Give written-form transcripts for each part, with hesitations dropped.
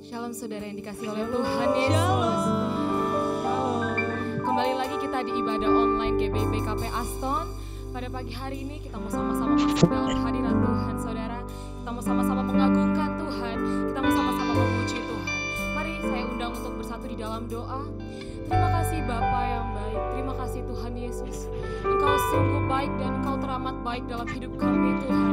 Shalom saudara yang dikasihi oleh Tuhan Yesus. Kembali lagi kita di ibadah online GBIPKP Aston. Pada pagi hari ini kita mau sama-sama masuk dalam hadirat Tuhan saudara. Kita mau sama-sama mengagungkan Tuhan. Kita mau sama-sama memuji Tuhan. Mari saya undang untuk bersatu di dalam doa. Terima kasih Bapa yang baik. Terima kasih Tuhan Yesus. Engkau sungguh baik dan Engkau teramat baik dalam hidup kami Tuhan.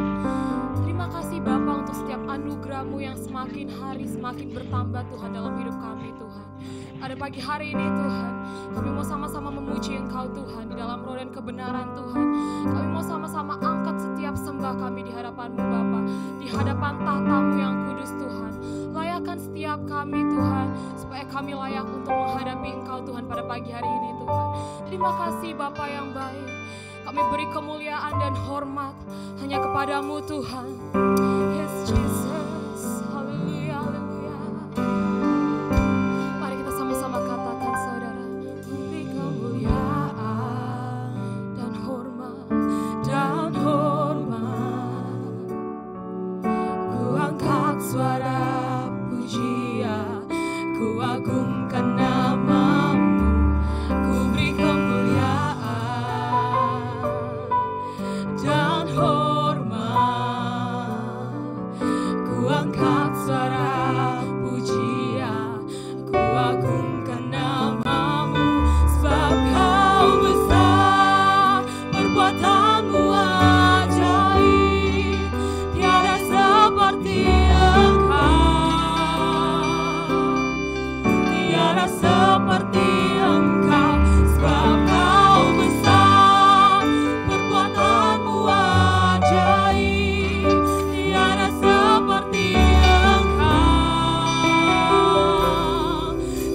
Terima kasih Bapa untuk setiap anugerah-Mu yang semakin hari semakin bertambah Tuhan dalam hidup kami Tuhan. Pada pagi hari ini Tuhan, kami mau sama-sama memuji Engkau Tuhan di dalam roh dan kebenaran Tuhan. Kami mau sama-sama angkat setiap sembah kami di hadapan-Mu Bapa, di hadapan tahta-Mu yang kudus Tuhan. Layakan setiap kami Tuhan, supaya kami layak untuk menghadapi Engkau Tuhan pada pagi hari ini Tuhan. Terima kasih Bapa yang baik. Kami beri kemuliaan dan hormat hanya kepadamu Tuhan. Yes Jesus, haleluya, haleluya. Mari kita sama-sama katakan saudara, beri kemuliaan dan hormat, dan hormat. Ku angkat suara pujian, ku agungkan namamu, ku beri kemuliaan dan hormat. Ku angkat suara pujian, ku agungkan namamu, sebab kau besar, perbuatanmu ajaib, tiada seperti tiada seperti Engkau, sebab Kau besar, perbuatanmu ajaib, tiada seperti Engkau,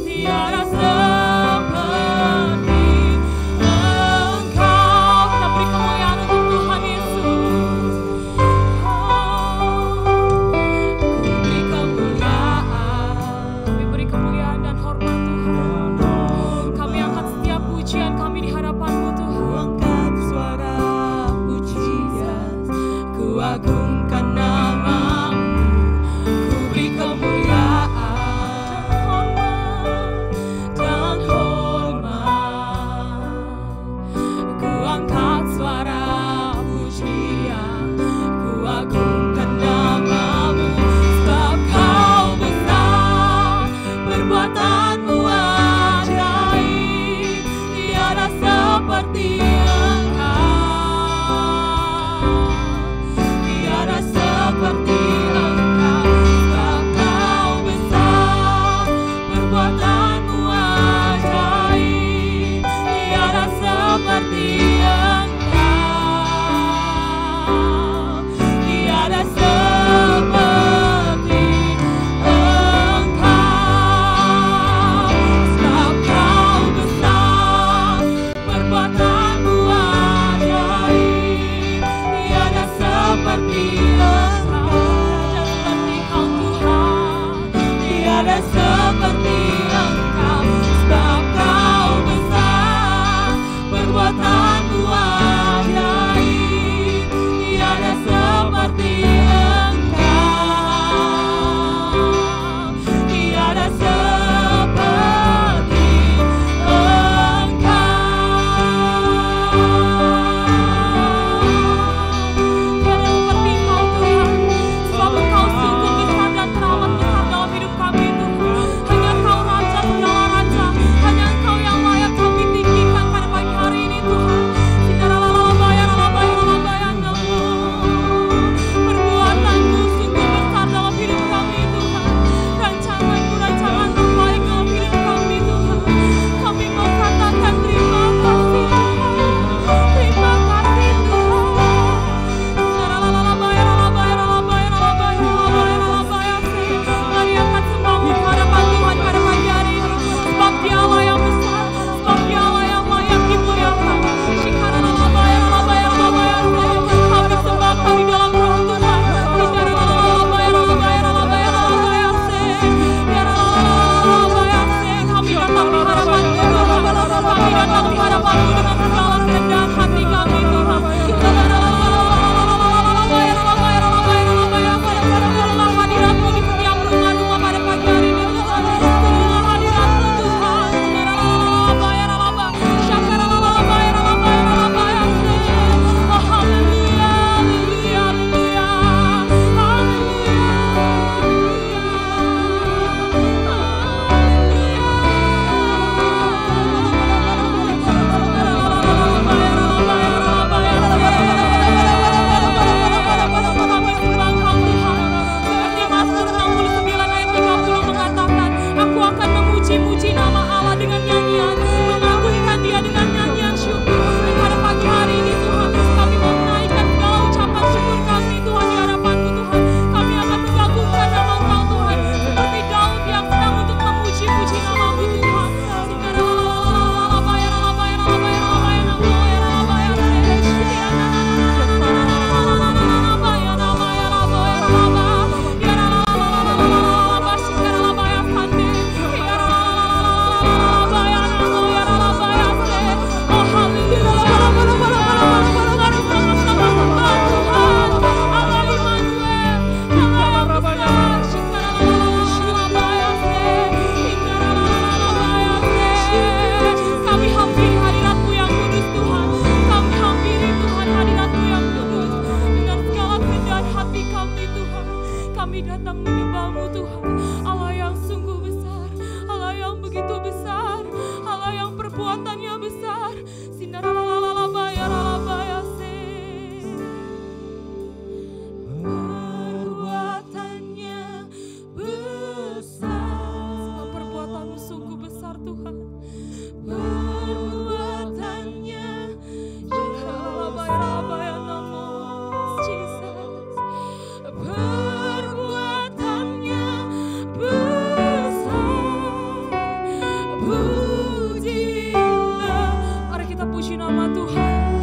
tiada seperti Engkau. Kita beri kemuliaan untuk Tuhan Yesus. Kami beri kemuliaan dan hormat Tuhan. Kami angkat setiap pujian kami di hadapan-Mu Tuhan. Ku angkat suara pujian, ku agungkan namamu, ku beri kemuliaan dan hormat. Ku angkat suara pujian, ku agungkan namamu, sebab Kau besar, perbuatanmu ajaib, tiada seperti Engkau, tiada seperti Engkau, sebab Kau besar, perbuatanmu ajaib, tiada seperti Engkau, tiada seperti Engkau, sebab Kau besar, perbuatanmu ajaib, tiada seperti Engkau, tiada seperti Engkau, sebab Kau besar, perbuatanmu ajaib, tiada seperti Engkau, tiada seperti Engkau. Tiada seperti Engkau Tuhan, sebab Engkau sungguh besar dan teramat besar dalam hidup kami Tuhan. menyembah-Mu Tuhan. Allah yang sungguh besar, Allah yang begitu besar, Allah yang perbuatannya besar. Sinaralalalabaya lalabaya se. Perbuatannya besar. Semua perbuatan-Mu sungguh besar Tuhan. Perbuatannya lalabaya namo Jesus. Perbuatannya besar. Pujilah. Mari kita puji nama Tuhan.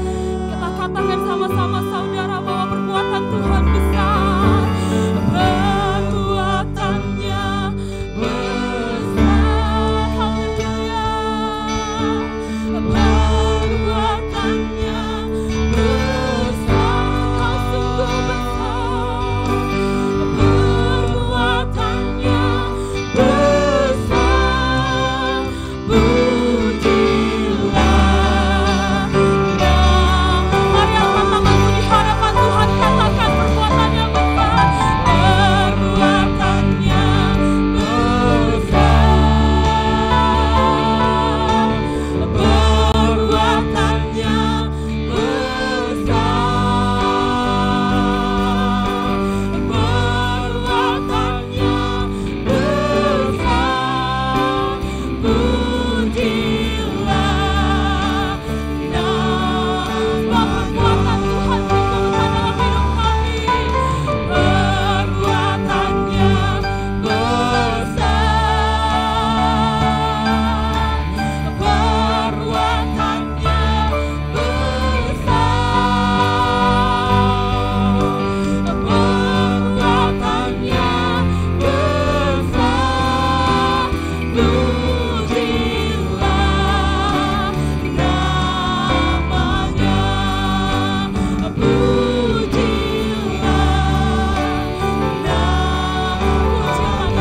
Kita katakan sama-sama saudara bahwa perbuatan Tuhan besar. Perbuatannya besar. Haleluya. Perbuatannya besar. Kau sungguh besar. Perbuatannya besar. Pujilah. Mari angkat tanganmu di hadapan Tuhan, katakan perbuatannya besar. Perbuatannya besar. Perbuatannya besar. Perbuatannya besar. Pujilah nama perbuatan Tuhan sungguh besar dalam hidup kami. Perbuatannya besar. Perbuatannya besar. Perbuatannya besar. Pujilah namanya. Pujilah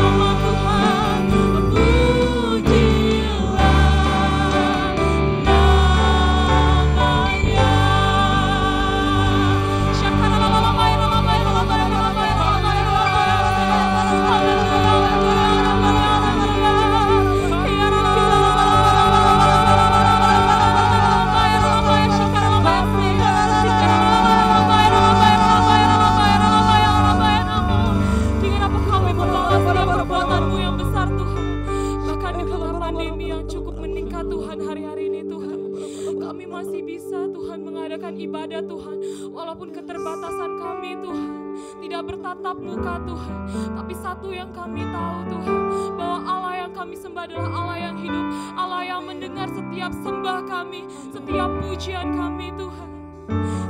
nama Tuhan. Pujilah namanya. Dengan apa kami membalas setiap perbuatan-Mu yang besar Tuhan. Bahkan di tengah pandemi yang cukup meningkat Tuhan hari-hari ini Tuhan, kami masih bisa Tuhan mengadakan ibadah Tuhan. Walaupun keterbatasan kami Tuhan tidak bertatap muka Tuhan, tapi satu yang kami tahu Tuhan, bahwa Allah yang kami sembah adalah Allah yang hidup, Allah yang mendengar setiap sembah kami, setiap pujian kami Tuhan.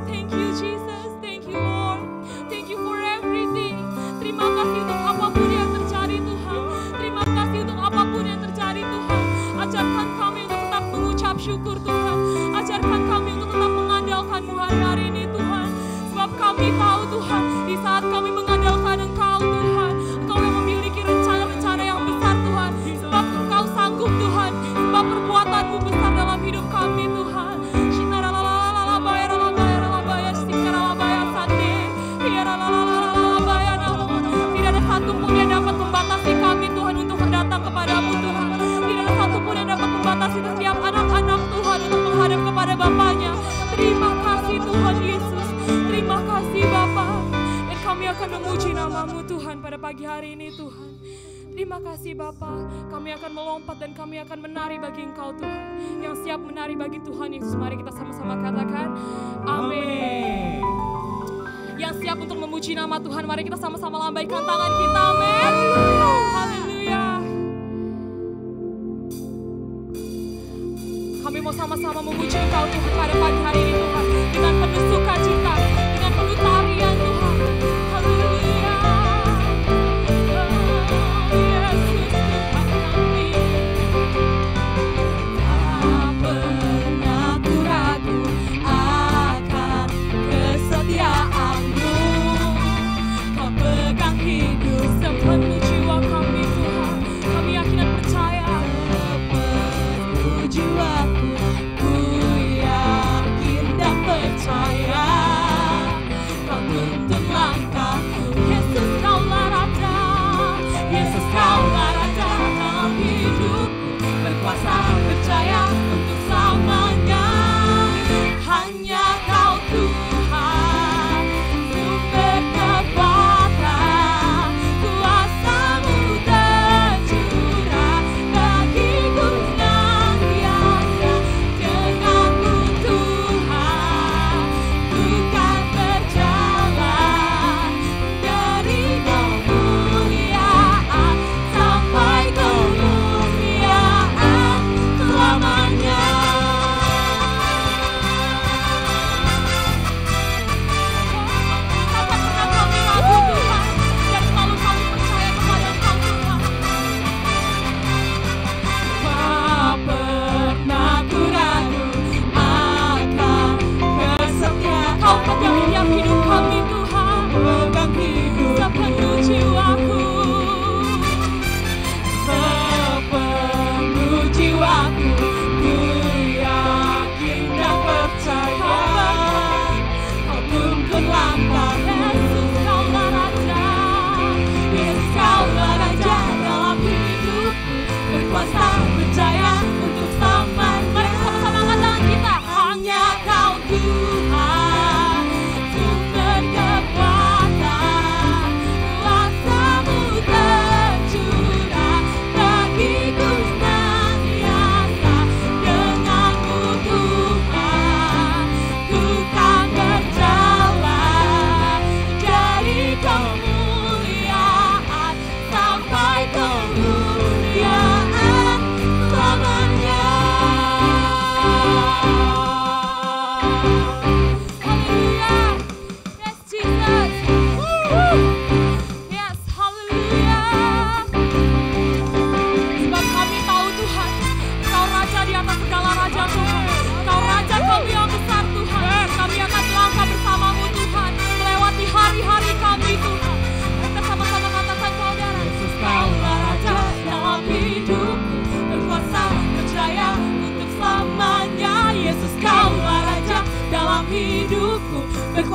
Thank you Jesus, thank you Lord, thank you for everything. Terima kasih untuk apapun yang terjadi Tuhan. Terima kasih untuk apapun yang terjadi Tuhan. Ajarkan kami untuk tetap mengucap syukur Tuhan. Ajarkan kami untuk tetap mengandalkan-Mu hari-hari ini Tuhan. Sebab kami tahu Tuhan, di saat kami mengandalkan Engkau Tuhan, Engkau yang memiliki rencana-rencana yang besar Tuhan. Sebab Engkau sanggup Tuhan. Sebab perbuatan-Mu besar dalam hidup kami Tuhan. Tidak ada satupun yang dapat membatasi kami Tuhan untuk datang kepadamu Tuhan. Tidak ada satupun yang dapat membatasi setiap anak-anak Tuhan untuk menghadap kepada Bapaknya. Terima kasih Tuhan Yesus. Terima kasih Bapa. Dan kami akan memuji nama-Mu Tuhan pada pagi hari ini Tuhan. Terima kasih Bapa. Kami akan melompat dan kami akan menari bagi Engkau Tuhan. Yang siap menari bagi Tuhan Yesus. Mari kita sama-sama katakan amin. Yang siap untuk memuji nama Tuhan, mari kita sama-sama lambaikan tangan kita, amin. Haleluya. Kami mau sama-sama memuji Engkau Tuhan pada pagi hari ini Tuhan, dengan penuh sukacita, dengan penuh tarian Tuhan. Haleluya. Yesus Tuhan kami. Tak pernah ku ragu akan kesetiaan-Mu. Kau pegang hidup sepenuh jiwa kami Tuhan. Kami yakin dan percaya sepenuh jiwaku, ku yakin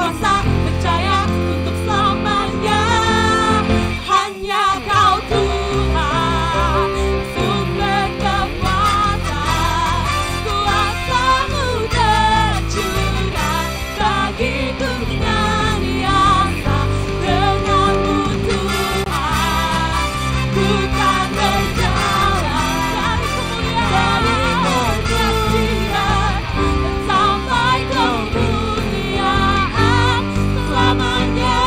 kuasa, percaya untuk selamanya. Hanya Kau Tuhan, sumber kekuatan, kuasa-Mu tercurah bagiku senantiasa. Denganmu Tuhan, ku kan berjalan dari kemuliaan sampai kemuliaan selamanya.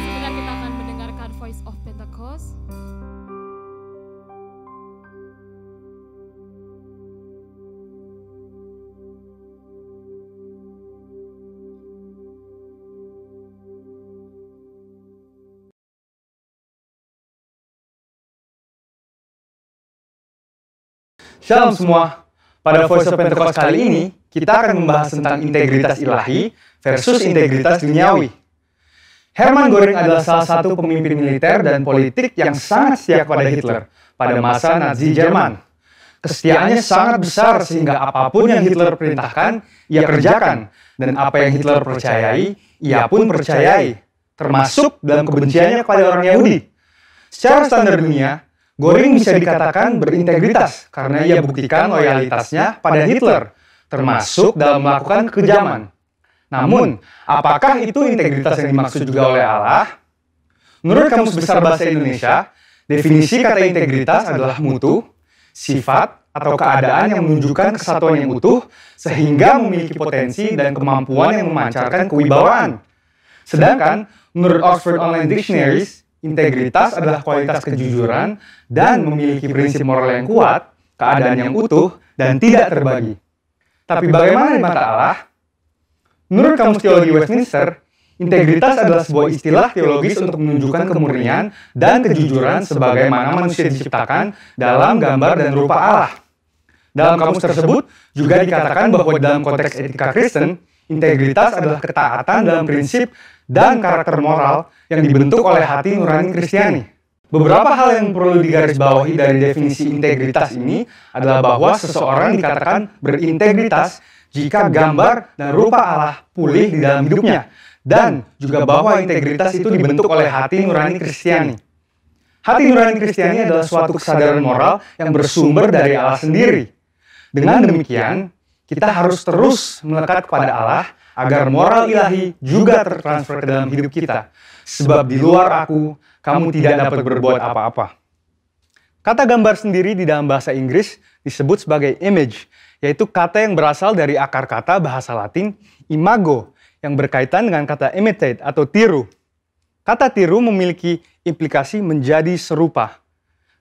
Sebentar kita akan mendengarkan Voice of Pentecost. Shalom semua. Pada Voice of Pentecost kali ini, kita akan membahas tentang integritas ilahi versus integritas duniawi. Hermann Göring adalah salah satu pemimpin militer dan politik yang sangat setia kepada Hitler pada masa Nazi Jerman. Kesetiaannya sangat besar sehingga apapun yang Hitler perintahkan, ia kerjakan. Dan apa yang Hitler percayai, ia pun percayai. Termasuk dalam kebenciannya kepada orang Yahudi. Secara standar dunia, Göring bisa dikatakan berintegritas karena ia buktikan loyalitasnya pada Hitler, termasuk dalam melakukan kekejaman. Namun, apakah itu integritas yang dimaksud juga oleh Allah? Menurut Kamus Besar Bahasa Indonesia, definisi kata integritas adalah mutu, sifat, atau keadaan yang menunjukkan kesatuan yang utuh sehingga memiliki potensi dan kemampuan yang memancarkan kewibawaan. Sedangkan, menurut Oxford Online Dictionaries, integritas adalah kualitas kejujuran dan memiliki prinsip moral yang kuat, keadaan yang utuh, dan tidak terbagi. Tapi bagaimana di mata Allah? Menurut Kamus Teologi Westminster, integritas adalah sebuah istilah teologis untuk menunjukkan kemurnian dan kejujuran sebagaimana manusia diciptakan dalam gambar dan rupa Allah. Dalam kamus tersebut juga dikatakan bahwa dalam konteks etika Kristen, integritas adalah ketaatan dalam prinsip dan karakter moral yang dibentuk oleh hati nurani Kristiani. Beberapa hal yang perlu digarisbawahi dari definisi integritas ini adalah bahwa seseorang dikatakan berintegritas jika gambar dan rupa Allah pulih di dalam hidupnya, dan juga bahwa integritas itu dibentuk oleh hati nurani Kristiani. Hati nurani Kristiani adalah suatu kesadaran moral yang bersumber dari Allah sendiri. Dengan demikian, kita harus terus melekat kepada Allah agar moral ilahi juga tertransfer ke dalam hidup kita. Sebab di luar aku, kamu tidak dapat berbuat apa-apa. Kata gambar sendiri di dalam bahasa Inggris disebut sebagai image, yaitu kata yang berasal dari akar kata bahasa Latin imago, yang berkaitan dengan kata imitate atau tiru. Kata tiru memiliki implikasi menjadi serupa.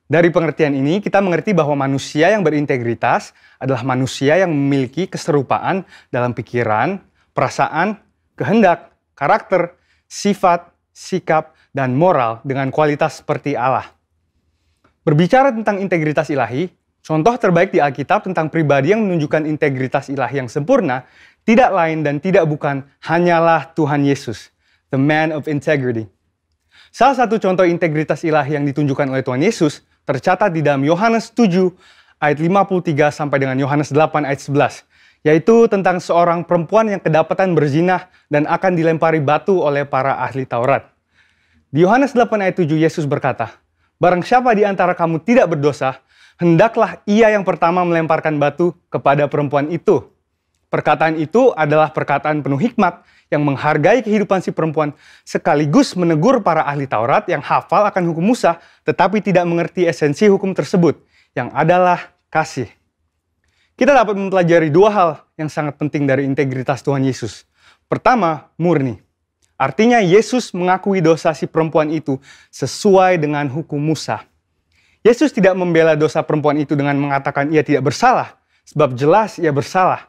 Dari pengertian ini, kita mengerti bahwa manusia yang berintegritas adalah manusia yang memiliki keserupaan dalam pikiran, perasaan, kehendak, karakter, sifat, sikap, dan moral dengan kualitas seperti Allah. Berbicara tentang integritas ilahi, contoh terbaik di Alkitab tentang pribadi yang menunjukkan integritas ilahi yang sempurna tidak lain dan tidak bukan hanyalah Tuhan Yesus, the man of integrity. Salah satu contoh integritas ilahi yang ditunjukkan oleh Tuhan Yesus tercatat di dalam Yohanes 7 ayat 53 sampai dengan Yohanes 8 ayat 11, yaitu tentang seorang perempuan yang kedapatan berzinah dan akan dilempari batu oleh para ahli Taurat. Di Yohanes 8 ayat 7 Yesus berkata, "Barang siapa di antara kamu tidak berdosa, hendaklah ia yang pertama melemparkan batu kepada perempuan itu." Perkataan itu adalah perkataan penuh hikmat yang menghargai kehidupan si perempuan sekaligus menegur para ahli Taurat yang hafal akan hukum Musa tetapi tidak mengerti esensi hukum tersebut, yang adalah kasih. Kita dapat mempelajari dua hal yang sangat penting dari integritas Tuhan Yesus. Pertama, murni. Artinya Yesus mengakui dosa si perempuan itu sesuai dengan hukum Musa. Yesus tidak membela dosa perempuan itu dengan mengatakan ia tidak bersalah, sebab jelas ia bersalah.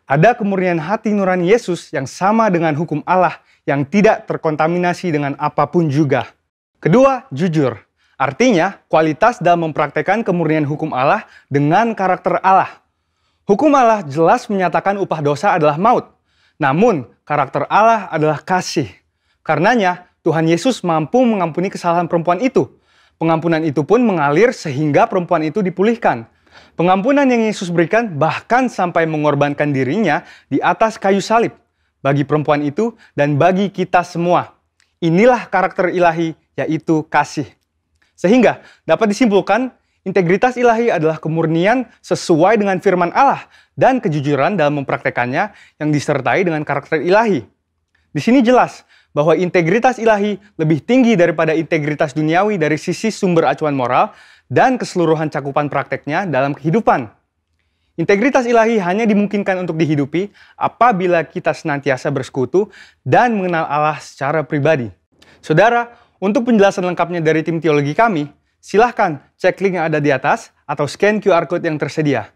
Ada kemurnian hati nurani Yesus yang sama dengan hukum Allah yang tidak terkontaminasi dengan apapun juga. Kedua, jujur. Artinya, kualitas dalam mempraktekkan kemurnian hukum Allah dengan karakter Allah. Hukum Allah jelas menyatakan upah dosa adalah maut. Namun, karakter Allah adalah kasih. Karenanya, Tuhan Yesus mampu mengampuni kesalahan perempuan itu. Pengampunan itu pun mengalir sehingga perempuan itu dipulihkan. Pengampunan yang Yesus berikan bahkan sampai mengorbankan dirinya di atas kayu salib. Bagi perempuan itu dan bagi kita semua. Inilah karakter ilahi, yaitu kasih. Sehingga dapat disimpulkan, integritas ilahi adalah kemurnian sesuai dengan firman Allah dan kejujuran dalam mempraktekannya yang disertai dengan karakter ilahi. Di sini jelas bahwa integritas ilahi lebih tinggi daripada integritas duniawi dari sisi sumber acuan moral dan keseluruhan cakupan prakteknya dalam kehidupan. Integritas ilahi hanya dimungkinkan untuk dihidupi apabila kita senantiasa bersekutu dan mengenal Allah secara pribadi. Saudara, untuk penjelasan lengkapnya dari tim teologi kami, silahkan cek link yang ada di atas atau scan QR Code yang tersedia.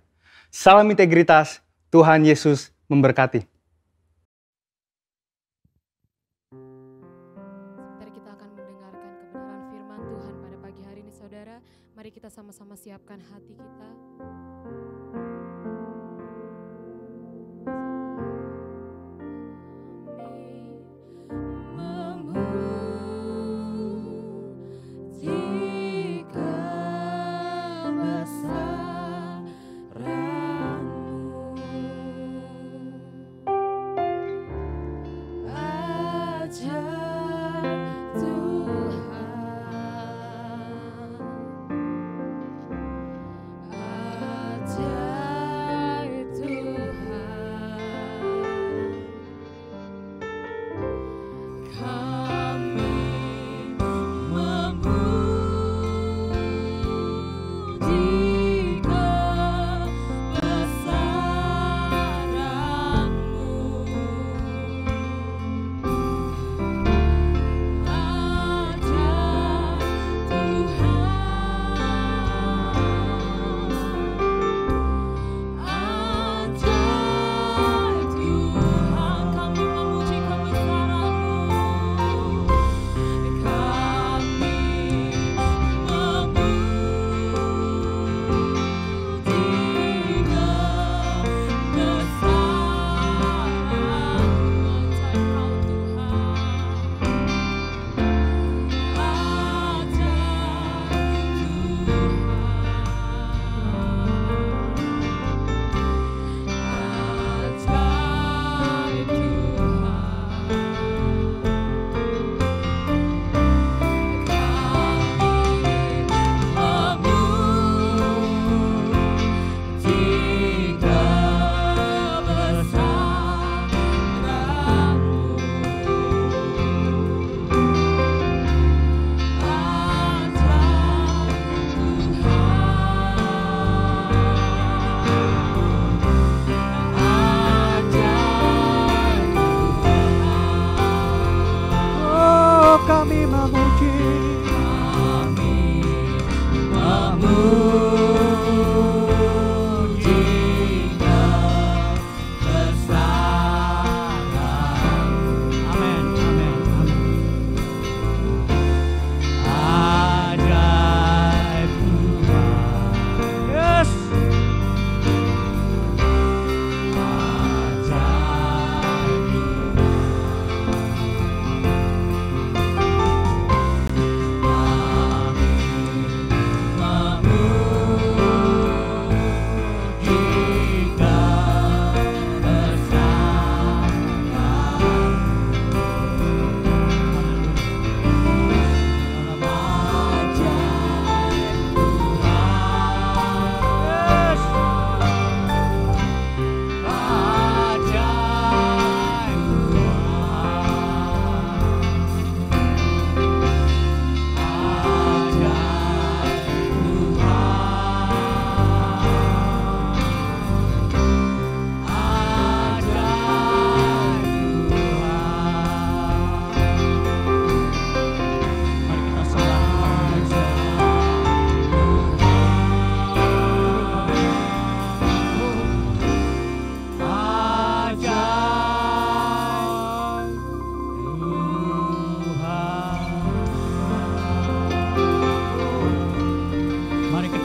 Salam integritas, Tuhan Yesus memberkati. Sebentar kita akan mendengarkan kebenaran firman Tuhan pada pagi hari ini, saudara. Mari kita sama-sama siapkan hati kita.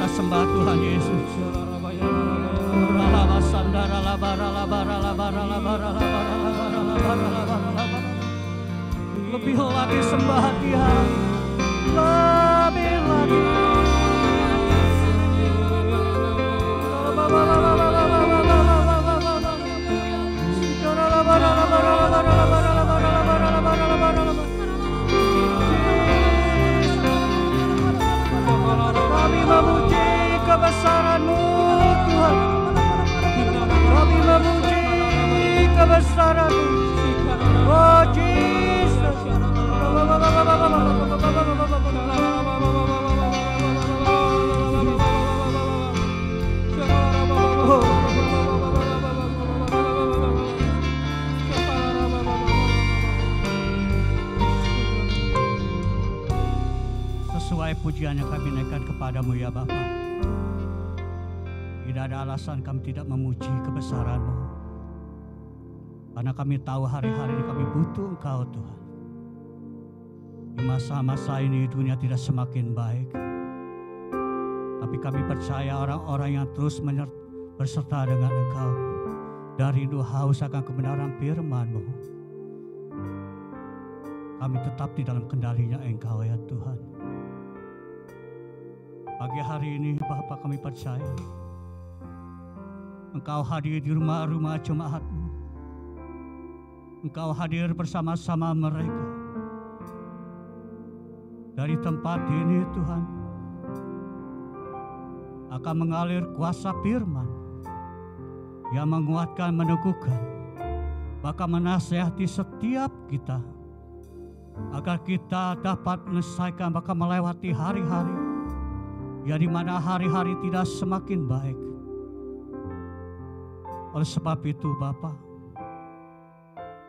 Sembah Tuhan Yesus. Lebih lagi sembah Dia, lebih lagi. Kami memuji kebesaran-Mu Tuhan. Kami memuji kebesaran-Mu. Oh Jesus. Sesuai pujian yang kami naikkan kepadamu ya Bapa. Tidak ada alasan kami tidak memuji kebesaran-Mu. Karena kami tahu hari-hari ini kami butuh Engkau Tuhan. Di masa-masa ini dunia tidak semakin baik. Tapi kami percaya orang-orang yang terus berserta dengan Engkau. Dari rindu haus akan kebenaran firman-Mu. Kami tetap di dalam kendalinya Engkau ya Tuhan. Pagi hari ini Bapa kami percaya Engkau hadir di rumah-rumah jemaat-Mu. Engkau hadir bersama-sama mereka. Dari tempat ini Tuhan akan mengalir kuasa firman yang menguatkan, meneguhkan, bahkan menasihati setiap kita agar kita dapat menyelesaikan bahkan melewati hari-hari ya di mana hari-hari tidak semakin baik. Oleh sebab itu Bapa,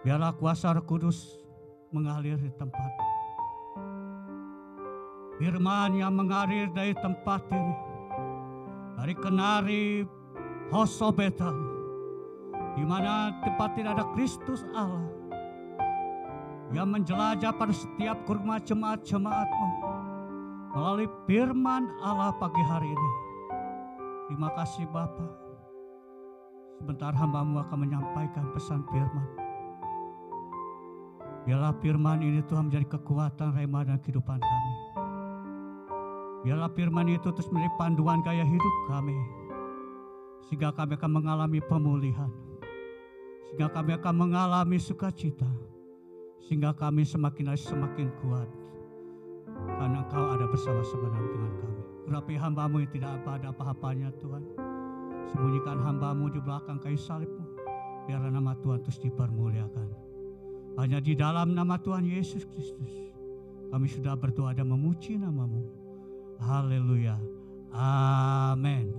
biarlah kuasa Roh Kudus mengalir di tempat. Firman yang mengalir dari tempat ini, dari kenari Hosobeta, di mana tempat tidak ada Kristus Allah yang menjelajah pada setiap rumah jemaat-jemaat-Mu melalui firman Allah pagi hari ini. Terima kasih Bapa. Sebentar hamba-Mu akan menyampaikan pesan firman. Biarlah firman ini Tuhan menjadi kekuatan rema dan kehidupan kami. Biarlah firman itu terus menjadi panduan gaya hidup kami. Sehingga kami akan mengalami pemulihan. Sehingga kami akan mengalami sukacita. Sehingga kami semakin hari semakin kuat. Karena Engkau ada bersama-sama dengan kami. Urapi hamba-Mu yang tidak ada apa-apanya Tuhan. Sembunyikan hamba-Mu di belakang kayu salib-Mu. Biarlah nama Tuhan terus dipermuliakan. Hanya di dalam nama Tuhan Yesus Kristus kami sudah berdoa dan memuji nama-Mu. Haleluya. Amin.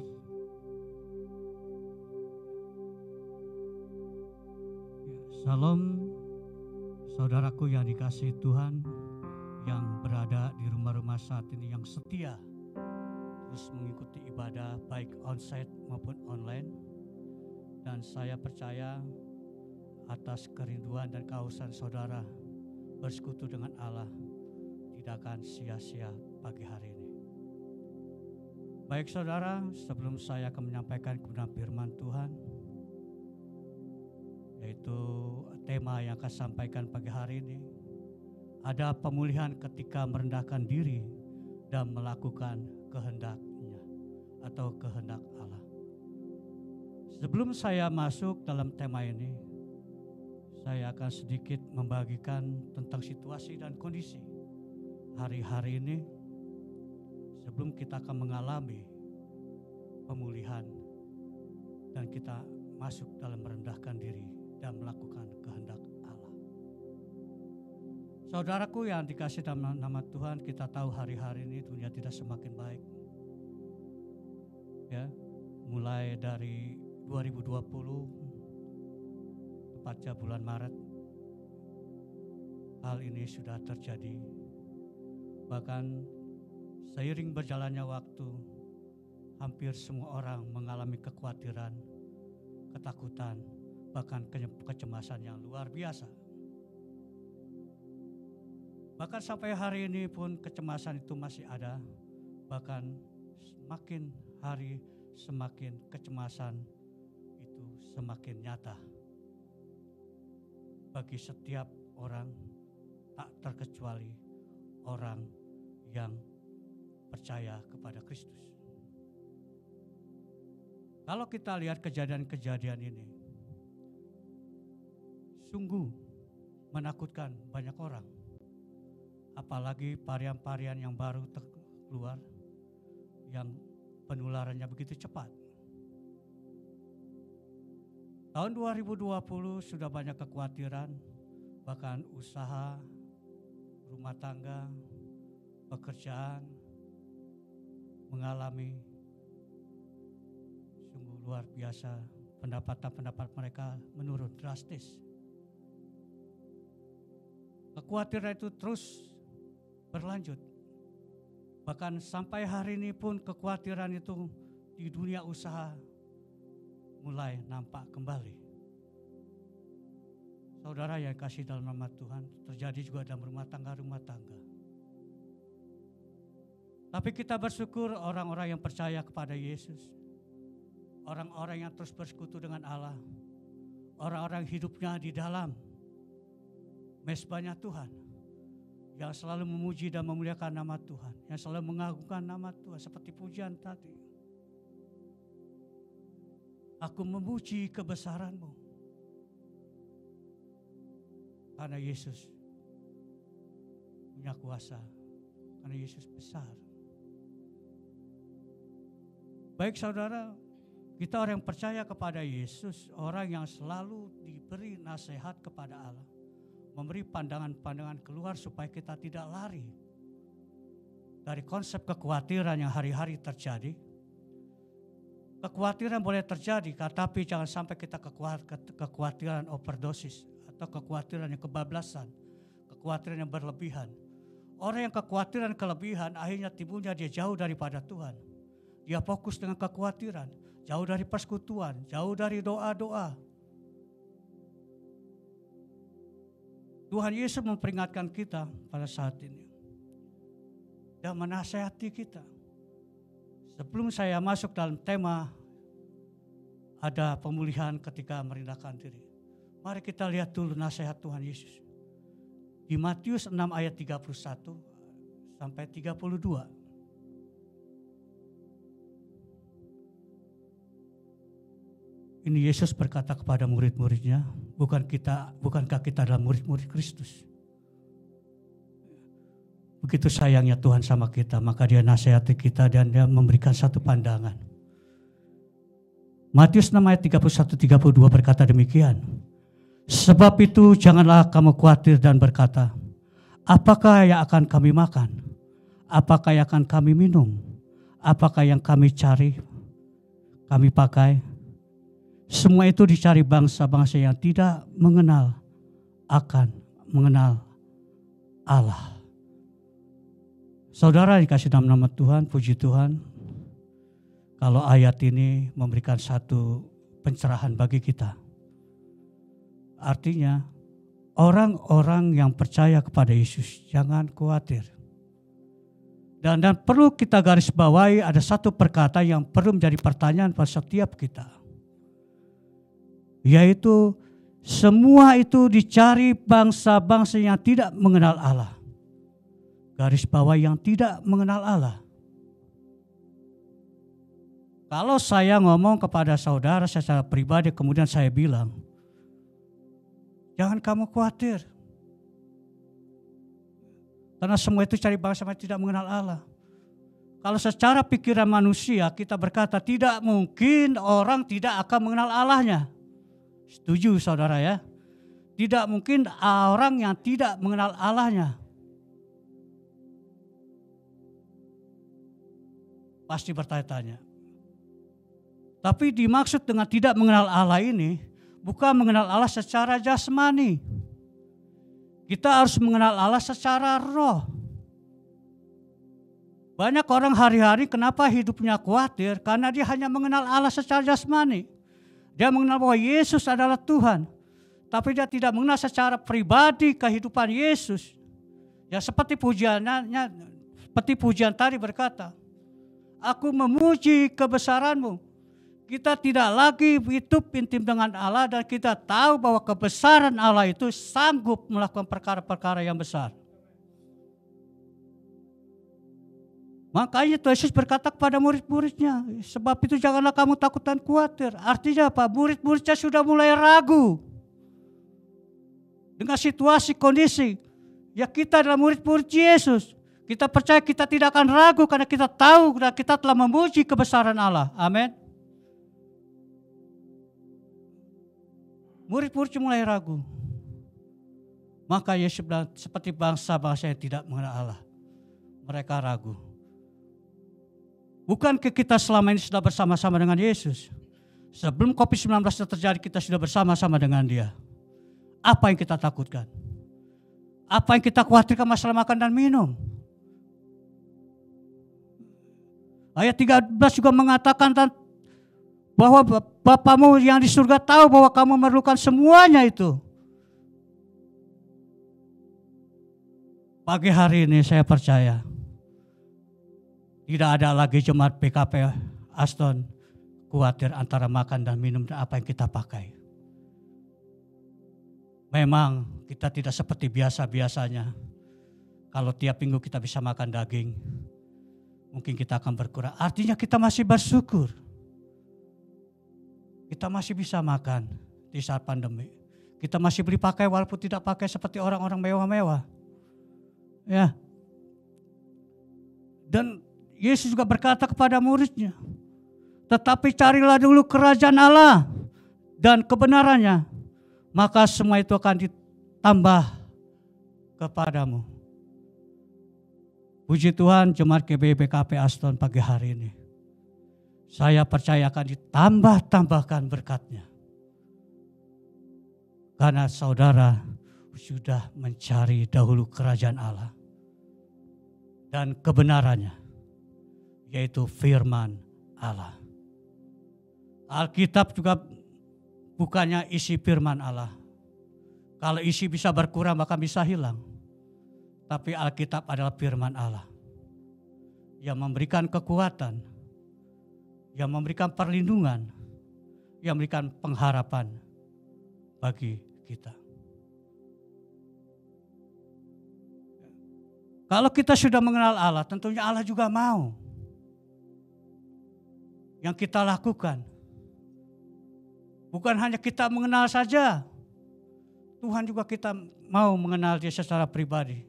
Salam saudaraku yang dikasihi Tuhan, yang berada di rumah-rumah saat ini, yang setia terus mengikuti ibadah baik onsite maupun online. Dan saya percaya atas kerinduan dan kehausan saudara bersekutu dengan Allah tidak akan sia-sia pagi hari ini. Baik saudara, sebelum saya akan menyampaikan kebenaran firman Tuhan, yaitu tema yang akan sampaikan pagi hari ini, ada pemulihan ketika merendahkan diri dan melakukan kehendaknya atau kehendak Allah. Sebelum saya masuk dalam tema ini, saya akan sedikit membagikan tentang situasi dan kondisi hari-hari ini sebelum kita akan mengalami pemulihan dan kita masuk dalam merendahkan diri dan melakukan kehendak Allah. Saudaraku yang dikasihi dalam nama Tuhan, kita tahu hari-hari ini dunia tidak semakin baik. Ya, mulai dari 2020 tepatnya bulan Maret, hal ini sudah terjadi. Bahkan seiring berjalannya waktu, hampir semua orang mengalami kekhawatiran, ketakutan, bahkan kecemasan yang luar biasa. Bahkan sampai hari ini pun kecemasan itu masih ada. Bahkan semakin hari semakin kecemasan itu itu semakin nyata bagi setiap orang, tak terkecuali orang yang percaya kepada Kristus. Kalau kita lihat kejadian-kejadian ini, sungguh menakutkan banyak orang. Apalagi varian-varian yang baru keluar, yang penularannya begitu cepat. Tahun 2020 sudah banyak kekhawatiran, bahkan usaha, rumah tangga, pekerjaan mengalami sungguh luar biasa, pendapatan mereka menurun drastis. Kekhawatiran itu terus berlanjut. Bahkan sampai hari ini pun kekhawatiran itu di dunia usaha mulai nampak kembali. Saudara yang kasih dalam nama Tuhan, terjadi juga dalam rumah tangga. Tapi kita bersyukur orang-orang yang percaya kepada Yesus, orang-orang yang terus bersekutu dengan Allah, orang-orang hidupnya di dalam mezbahnya Tuhan, yang selalu memuji dan memuliakan nama Tuhan, yang selalu mengagungkan nama Tuhan seperti pujian tadi. Aku memuji kebesaran-Mu, karena Yesus punya kuasa, karena Yesus besar. Baik saudara, kita orang yang percaya kepada Yesus, orang yang selalu diberi nasihat kepada Allah, memberi pandangan-pandangan keluar supaya kita tidak lari dari konsep kekhawatiran yang hari-hari terjadi. Kekhawatiran boleh terjadi, tapi jangan sampai kita kekhawatiran overdosis atau kekhawatiran yang kebablasan, kekhawatiran yang berlebihan. Orang yang kekhawatiran kelebihan akhirnya timbulnya dia jauh daripada Tuhan. Dia fokus dengan kekhawatiran, jauh dari persekutuan, jauh dari doa-doa. Tuhan Yesus memperingatkan kita pada saat ini dan menasihati kita. Sebelum saya masuk dalam tema ada pemulihan ketika merendahkan diri, mari kita lihat dulu nasihat Tuhan Yesus. Di Matius 6 ayat 31 sampai 32. Ini Yesus berkata kepada murid-muridnya, bukankah kita adalah murid-murid Kristus? Begitu sayangnya Tuhan sama kita, maka dia nasihati kita dan dia memberikan satu pandangan. Matius 6 ayat 31-32 berkata demikian. Sebab itu janganlah kamu khawatir dan berkata, apakah yang akan kami makan? Apakah yang akan kami minum? Apakah yang kami cari, kami pakai? Semua itu dicari bangsa-bangsa yang tidak mengenal Allah. Saudara dikasih dalam nama Tuhan, puji Tuhan. Kalau ayat ini memberikan satu pencerahan bagi kita. Artinya orang-orang yang percaya kepada Yesus jangan khawatir. Dan perlu kita garis bawahi ada satu perkataan yang perlu menjadi pertanyaan pada setiap kita. Yaitu semua itu dicari bangsa-bangsa yang tidak mengenal Allah. Garis bawah yang tidak mengenal Allah. Kalau saya ngomong kepada saudara secara pribadi kemudian saya bilang, jangan kamu khawatir. Karena semua itu cari bangsa yang tidak mengenal Allah. Kalau secara pikiran manusia kita berkata tidak mungkin orang tidak akan mengenal Allahnya. Setuju saudara ya? Tidak mungkin orang yang tidak mengenal Allahnya. Pasti bertanya-tanya. Tapi dimaksud dengan tidak mengenal Allah ini bukan mengenal Allah secara jasmani. Kita harus mengenal Allah secara roh. Banyak orang hari-hari kenapa hidupnya khawatir? Karena dia hanya mengenal Allah secara jasmani. Dia mengenal bahwa Yesus adalah Tuhan. Tapi dia tidak mengenal secara pribadi kehidupan Yesus. Ya seperti pujian tadi berkata, aku memuji kebesaran-Mu. Kita tidak lagi hidup intim dengan Allah dan kita tahu bahwa kebesaran Allah itu sanggup melakukan perkara-perkara yang besar. Makanya Tuhan Yesus berkata kepada murid-muridnya, sebab itu janganlah kamu takut dan khawatir. Artinya apa? Murid-muridnya sudah mulai ragu dengan situasi, kondisi. Ya kita adalah murid-murid Yesus. Kita percaya kita tidak akan ragu karena kita tahu dan kita telah memuji kebesaran Allah. Amin. Murid-murid mulai ragu. Maka Yesus bilang seperti bangsa-bangsa yang tidak mengenal Allah. Mereka ragu. Bukankah kita selama ini sudah bersama-sama dengan Yesus? Sebelum COVID-19 terjadi kita sudah bersama-sama dengan Dia. Apa yang kita takutkan? Apa yang kita khawatirkan masalah makan dan minum? Ayat 13 juga mengatakan bahwa Bapamu yang di surga tahu bahwa kamu memerlukan semuanya itu. Pagi hari ini saya percaya tidak ada lagi jemaat PKP Aston khawatir antara makan dan minum dan apa yang kita pakai. Memang kita tidak seperti biasa-biasanya. Kalau tiap minggu kita bisa makan daging, mungkin kita akan berkurang. Artinya kita masih bersyukur. Kita masih bisa makan di saat pandemi. Kita masih beli pakai walaupun tidak pakai seperti orang-orang mewah-mewah. Ya. Dan Yesus juga berkata kepada muridnya, tetapi carilah dulu kerajaan Allah dan kebenarannya, maka semua itu akan ditambah kepadamu. Puji Tuhan, jemaat GBI-BKP Aston pagi hari ini. Saya percaya akan ditambah-tambahkan berkatnya. Karena saudara sudah mencari dahulu kerajaan Allah dan kebenarannya, yaitu firman Allah. Alkitab juga bukannya isi firman Allah. Kalau isi bisa berkurang maka bisa hilang. Tapi Alkitab adalah firman Allah yang memberikan kekuatan, yang memberikan perlindungan, yang memberikan pengharapan bagi kita. Kalau kita sudah mengenal Allah, tentunya Allah juga mau yang kita lakukan. Bukan hanya kita mengenal saja, Tuhan juga kita mau mengenal Dia secara pribadi.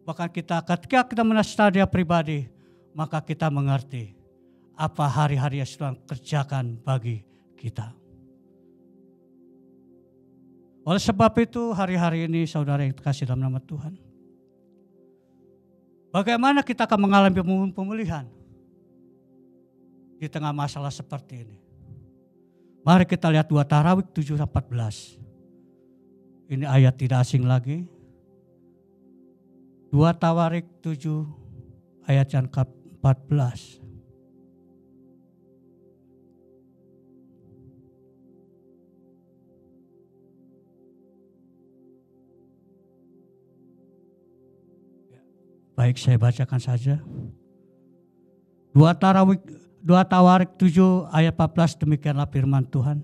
Bahkan ketika kita mengenal secara Dia pribadi, maka kita mengerti apa hari-hari yang Tuhan kerjakan bagi kita. Oleh sebab itu hari-hari ini saudara yang terkasih dalam nama Tuhan, bagaimana kita akan mengalami pemulihan di tengah masalah seperti ini? Mari kita lihat 2 Tarawik 7:14. Ini ayat tidak asing lagi. 2 Tawarik 7 ayat yang ke-14. Baik, saya bacakan saja. 2 Tawarik 7 ayat 14, demikianlah firman Tuhan.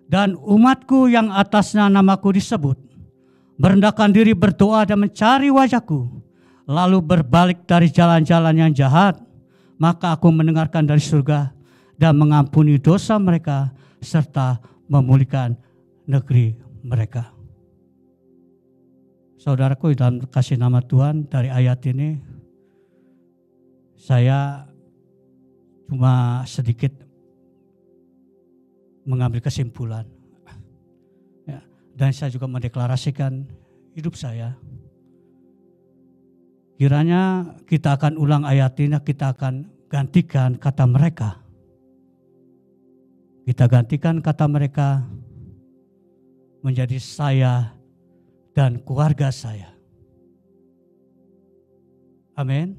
Dan umatku yang atasnya namaku disebut, merendahkan diri berdoa dan mencari wajahku, lalu berbalik dari jalan-jalan yang jahat, maka aku mendengarkan dari surga dan mengampuni dosa mereka serta memulihkan negeri mereka. Saudaraku, dalam kasih nama Tuhan, dari ayat ini saya cuma sedikit mengambil kesimpulan. Ya, dan saya juga mendeklarasikan hidup saya. Kiranya kita akan ulang ayat ini, kita akan gantikan kata mereka. Kita gantikan kata mereka menjadi saya dan keluarga saya. Amin.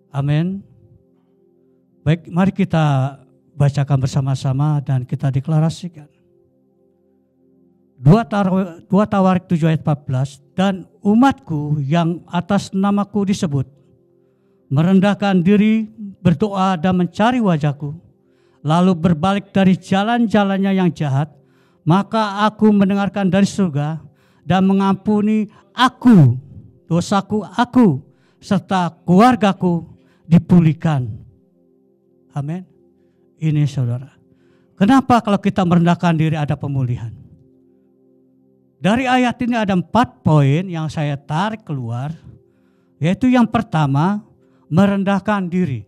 Amin. Baik, mari kita bacakan bersama-sama dan kita deklarasikan. 2 Tawarik 7 ayat 14, dan umatku yang atas namaku disebut, merendahkan diri, berdoa dan mencari wajahku, lalu berbalik dari jalan-jalannya yang jahat, maka aku mendengarkan dari surga dan mengampuni aku, dosaku aku, serta keluargaku dipulihkan. Amin. Ini saudara. Kenapa kalau kita merendahkan diri ada pemulihan? Dari ayat ini ada 4 poin yang saya tarik keluar. Yaitu yang pertama, merendahkan diri.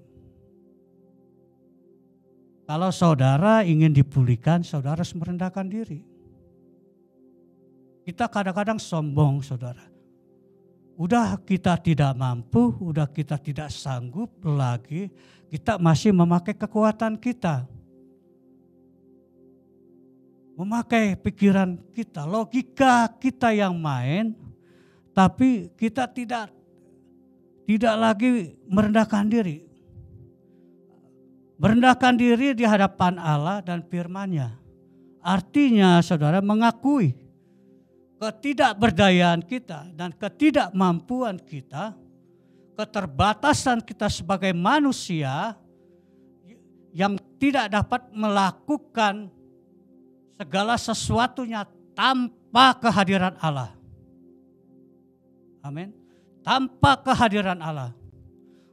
Kalau saudara ingin dipulihkan, saudara harus merendahkan diri. Kita kadang-kadang sombong, saudara. Udah kita tidak mampu, udah kita tidak sanggup lagi, kita masih memakai kekuatan kita. Memakai pikiran kita, logika kita yang main, tapi kita tidak lagi merendahkan diri. Merendahkan diri di hadapan Allah dan firman-Nya. Artinya saudara mengakui ketidakberdayaan kita dan ketidakmampuan kita, keterbatasan kita sebagai manusia yang tidak dapat melakukan segala sesuatunya tanpa kehadiran Allah. Amin. Tanpa kehadiran Allah.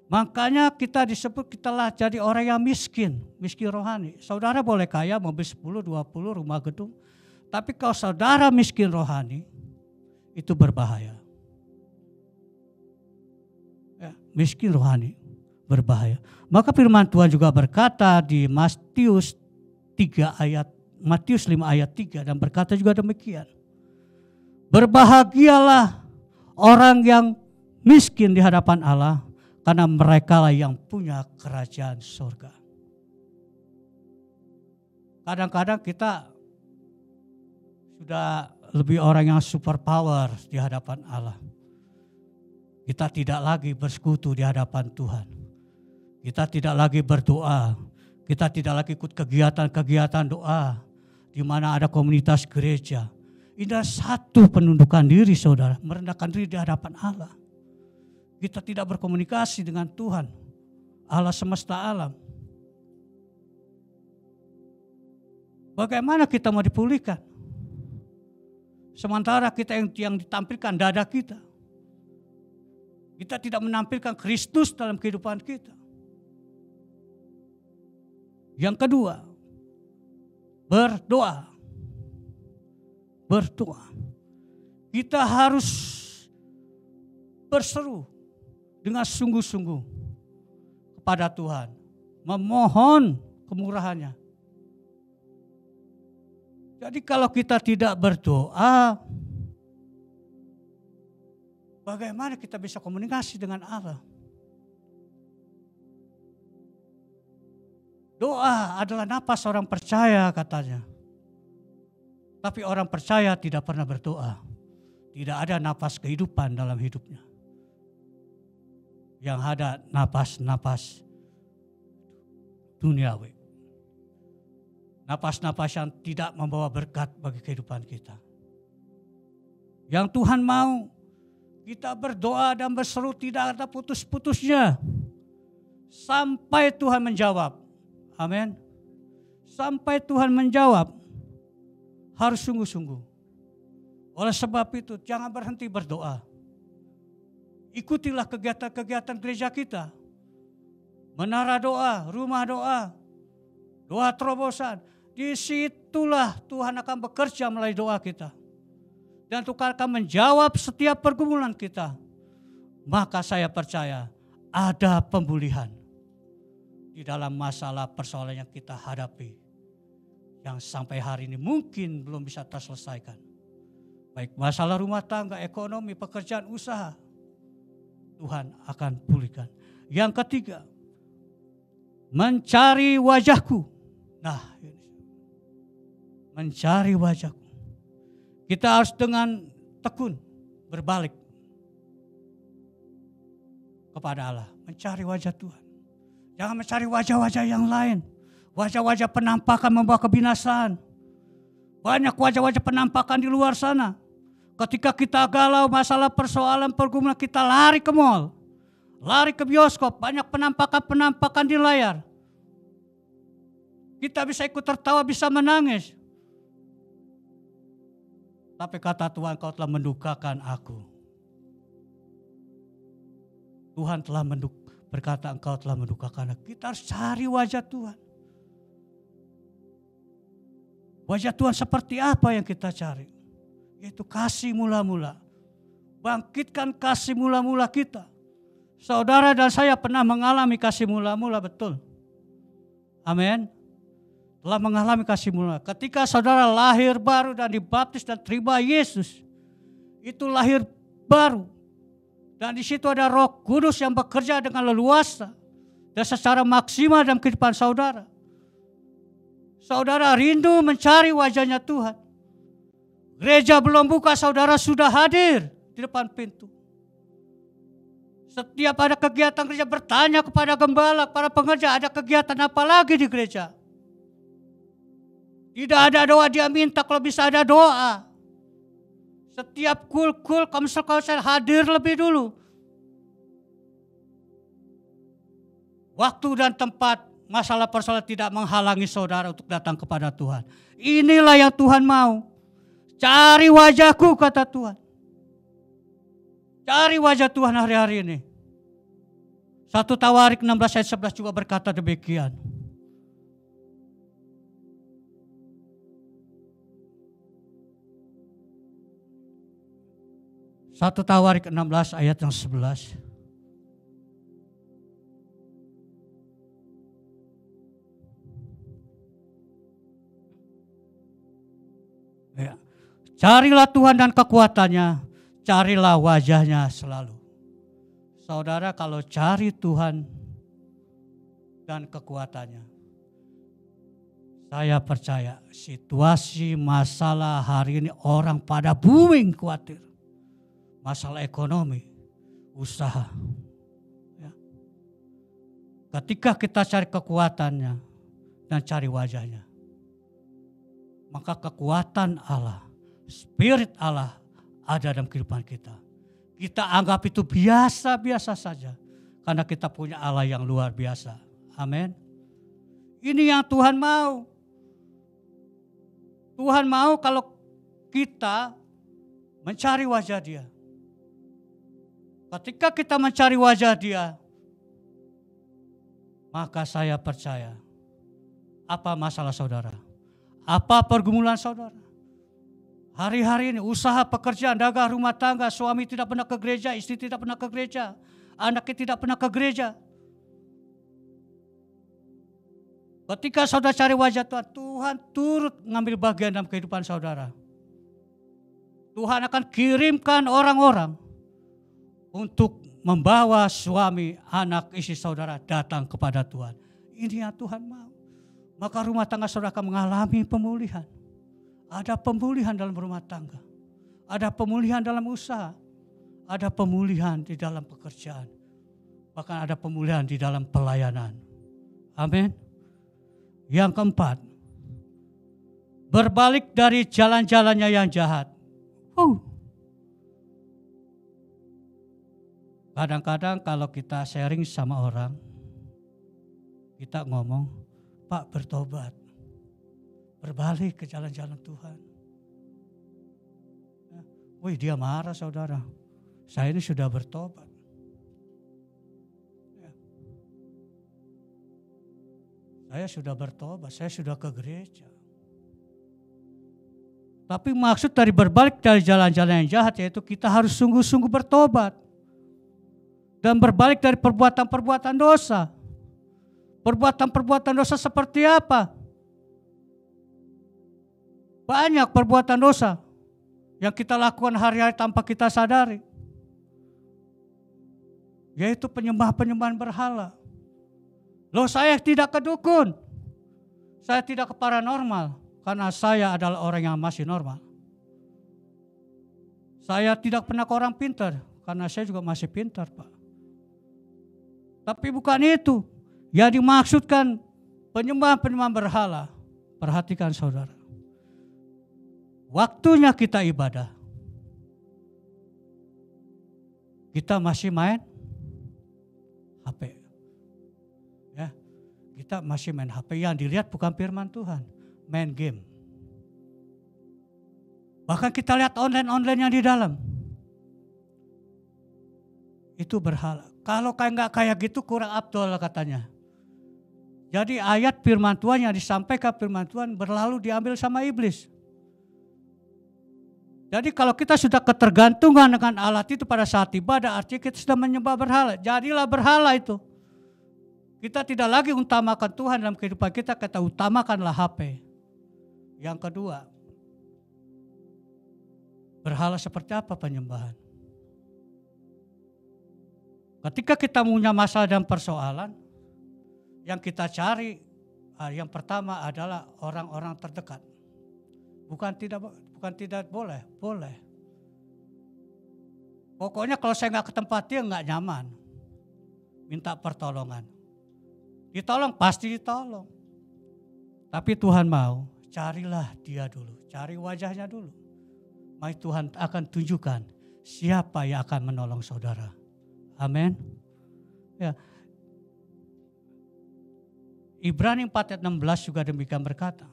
Makanya kita disebut kitalah jadi orang yang miskin rohani. Saudara boleh kaya, mobil 10, 20, rumah gedung. Tapi kalau saudara miskin rohani, itu berbahaya. Ya, miskin rohani, berbahaya. Maka firman Tuhan juga berkata di Matius 5 ayat 3 dan berkata juga demikian. Berbahagialah orang yang miskin di hadapan Allah, karena merekalah yang punya kerajaan surga. Kadang-kadang kita sudah lebih orang yang super power di hadapan Allah. Kita tidak lagi bersekutu di hadapan Tuhan. Kita tidak lagi berdoa. Kita tidak lagi ikut kegiatan-kegiatan doa di mana ada komunitas gereja. Ini adalah satu penundukan diri saudara, merendahkan diri di hadapan Allah. Kita tidak berkomunikasi dengan Tuhan, Allah semesta alam. Bagaimana kita mau dipulihkan? Sementara kita yang ditampilkan dada kita. Kita tidak menampilkan Kristus dalam kehidupan kita. Yang kedua, berdoa. Kita harus berseru dengan sungguh-sungguh kepada Tuhan. Memohon kemurahan-Nya. Jadi kalau kita tidak berdoa, bagaimana kita bisa komunikasi dengan Allah? Doa adalah napas orang percaya katanya. Tapi orang percaya tidak pernah berdoa. Tidak ada napas kehidupan dalam hidupnya. Yang ada napas-napas duniawi. Napas-napas yang tidak membawa berkat bagi kehidupan kita. Yang Tuhan mau kita berdoa dan berseru tidak ada putus-putusnya. Sampai Tuhan menjawab. Amin. Sampai Tuhan menjawab. Harus sungguh-sungguh. Oleh sebab itu jangan berhenti berdoa. Ikutilah kegiatan-kegiatan gereja kita. Menara doa, rumah doa, doa terobosan. Disitulah Tuhan akan bekerja melalui doa kita. Dan Tuhan akan menjawab setiap pergumulan kita. Maka saya percaya ada pemulihan di dalam masalah persoalan yang kita hadapi. Yang sampai hari ini mungkin belum bisa terselesaikan. Baik masalah rumah tangga, ekonomi, pekerjaan, usaha. Tuhan akan pulihkan. Yang ketiga, mencari wajahku. Nah, mencari wajahku. Kita harus dengan tekun berbalik kepada Allah. Mencari wajah Tuhan. Jangan mencari wajah-wajah yang lain. Wajah-wajah penampakan membawa kebinasaan. Banyak wajah-wajah penampakan di luar sana. Ketika kita galau masalah persoalan pergumulan, kita lari ke mall. Lari ke bioskop, banyak penampakan-penampakan di layar. Kita bisa ikut tertawa, bisa menangis. Tapi kata Tuhan, Kau telah mendukakan aku. Tuhan telah berkata, Engkau telah mendukakan aku. Kita harus cari wajah Tuhan. Wajah Tuhan seperti apa yang kita cari? Yaitu kasih mula-mula. Bangkitkan kasih mula-mula kita. Saudara dan saya pernah mengalami kasih mula-mula, betul. Amin. Telah mengalami kasih mula. Ketika saudara lahir baru dan dibaptis dan terima Yesus, itu lahir baru. Dan di situ ada Roh Kudus yang bekerja dengan leluasa dan secara maksimal dalam kehidupan saudara. Saudara rindu mencari wajahnya Tuhan. Gereja belum buka, saudara sudah hadir di depan pintu. Setiap ada kegiatan gereja bertanya kepada gembala, para pengerja, ada kegiatan apa lagi di gereja? Tidak ada doa, dia minta kalau bisa ada doa. Setiap kul-kul komsel-komsel hadir lebih dulu. Waktu dan tempat, masalah persoalan tidak menghalangi saudara untuk datang kepada Tuhan. Inilah yang Tuhan mau. Cari wajahku, kata Tuhan. Cari wajah Tuhan hari-hari ini. 1 Tawarik 16 ayat 11 juga berkata demikian. Satu Tawarik 16 ayat yang 11. Ya. Carilah Tuhan dan kekuatannya, carilah wajahnya selalu. Saudara, kalau cari Tuhan dan kekuatannya, saya percaya situasi masalah hari ini orang pada booming khawatir. Masalah ekonomi, usaha. Ya. Ketika kita cari kekuatannya dan cari wajahnya, maka kekuatan Allah, Spirit Allah ada dalam kehidupan kita. Kita anggap itu biasa-biasa saja. Karena kita punya Allah yang luar biasa. Amin. Ini yang Tuhan mau. Tuhan mau kalau kita mencari wajah Dia. Ketika kita mencari wajah Dia, maka saya percaya, apa masalah saudara? Apa pergumulan saudara? Hari-hari ini usaha, pekerjaan, dagang, rumah tangga, suami tidak pernah ke gereja, istri tidak pernah ke gereja, anaknya tidak pernah ke gereja. Ketika saudara cari wajah Tuhan, Tuhan turut mengambil bagian dalam kehidupan saudara. Tuhan akan kirimkan orang-orang untuk membawa suami, anak, istri saudara datang kepada Tuhan. Ini yang Tuhan mau. Maka rumah tangga saudara akan mengalami pemulihan. Ada pemulihan dalam rumah tangga. Ada pemulihan dalam usaha. Ada pemulihan di dalam pekerjaan. Bahkan ada pemulihan di dalam pelayanan. Amin. Yang keempat, berbalik dari jalan-jalannya yang jahat. Kadang-kadang kalau kita sharing sama orang, kita ngomong, Pak bertobat, berbalik ke jalan-jalan Tuhan. Wih, dia marah saudara, saya ini sudah bertobat. Saya sudah bertobat, saya sudah ke gereja. Tapi maksud dari berbalik dari jalan-jalan yang jahat yaitu kita harus sungguh-sungguh bertobat. Dan berbalik dari perbuatan-perbuatan dosa. Perbuatan-perbuatan dosa seperti apa? Banyak perbuatan dosa yang kita lakukan hari-hari tanpa kita sadari. Yaitu penyembahan-penyembahan berhala. Loh, saya tidak ke dukun. Saya tidak ke paranormal. Karena saya adalah orang yang masih normal. Saya tidak pernah ke orang pintar. Karena saya juga masih pintar, Pak. Tapi bukan itu. Yang dimaksudkan penyembahan-penyembahan berhala. Perhatikan saudara. Waktunya kita ibadah. Kita masih main HP. Ya. Kita masih main HP, yang dilihat bukan firman Tuhan, main game. Bahkan kita lihat online yang di dalam. Itu berhala. Kalau nggak kayak gitu kurang abdol katanya. Jadi ayat firman Tuhan yang disampaikan firman Tuhan berlalu diambil sama iblis. Jadi kalau kita sudah ketergantungan dengan alat itu pada saat ibadah, artinya kita sudah menyembah berhala. Jadilah berhala itu. Kita tidak lagi utamakan Tuhan dalam kehidupan kita utamakanlah HP. Yang kedua, berhala seperti apa penyembahan? Ketika kita punya masalah dan persoalan, yang kita cari, yang pertama adalah orang-orang terdekat. Bukan tidak boleh. Pokoknya kalau saya nggak ke tempat dia nggak nyaman, minta pertolongan. Ditolong pasti ditolong. Tapi Tuhan mau, carilah dia dulu, cari wajahnya dulu. Maka Tuhan akan tunjukkan siapa yang akan menolong saudara. Amin. Ya. Ibrani 4 ayat 16 juga demikian berkata.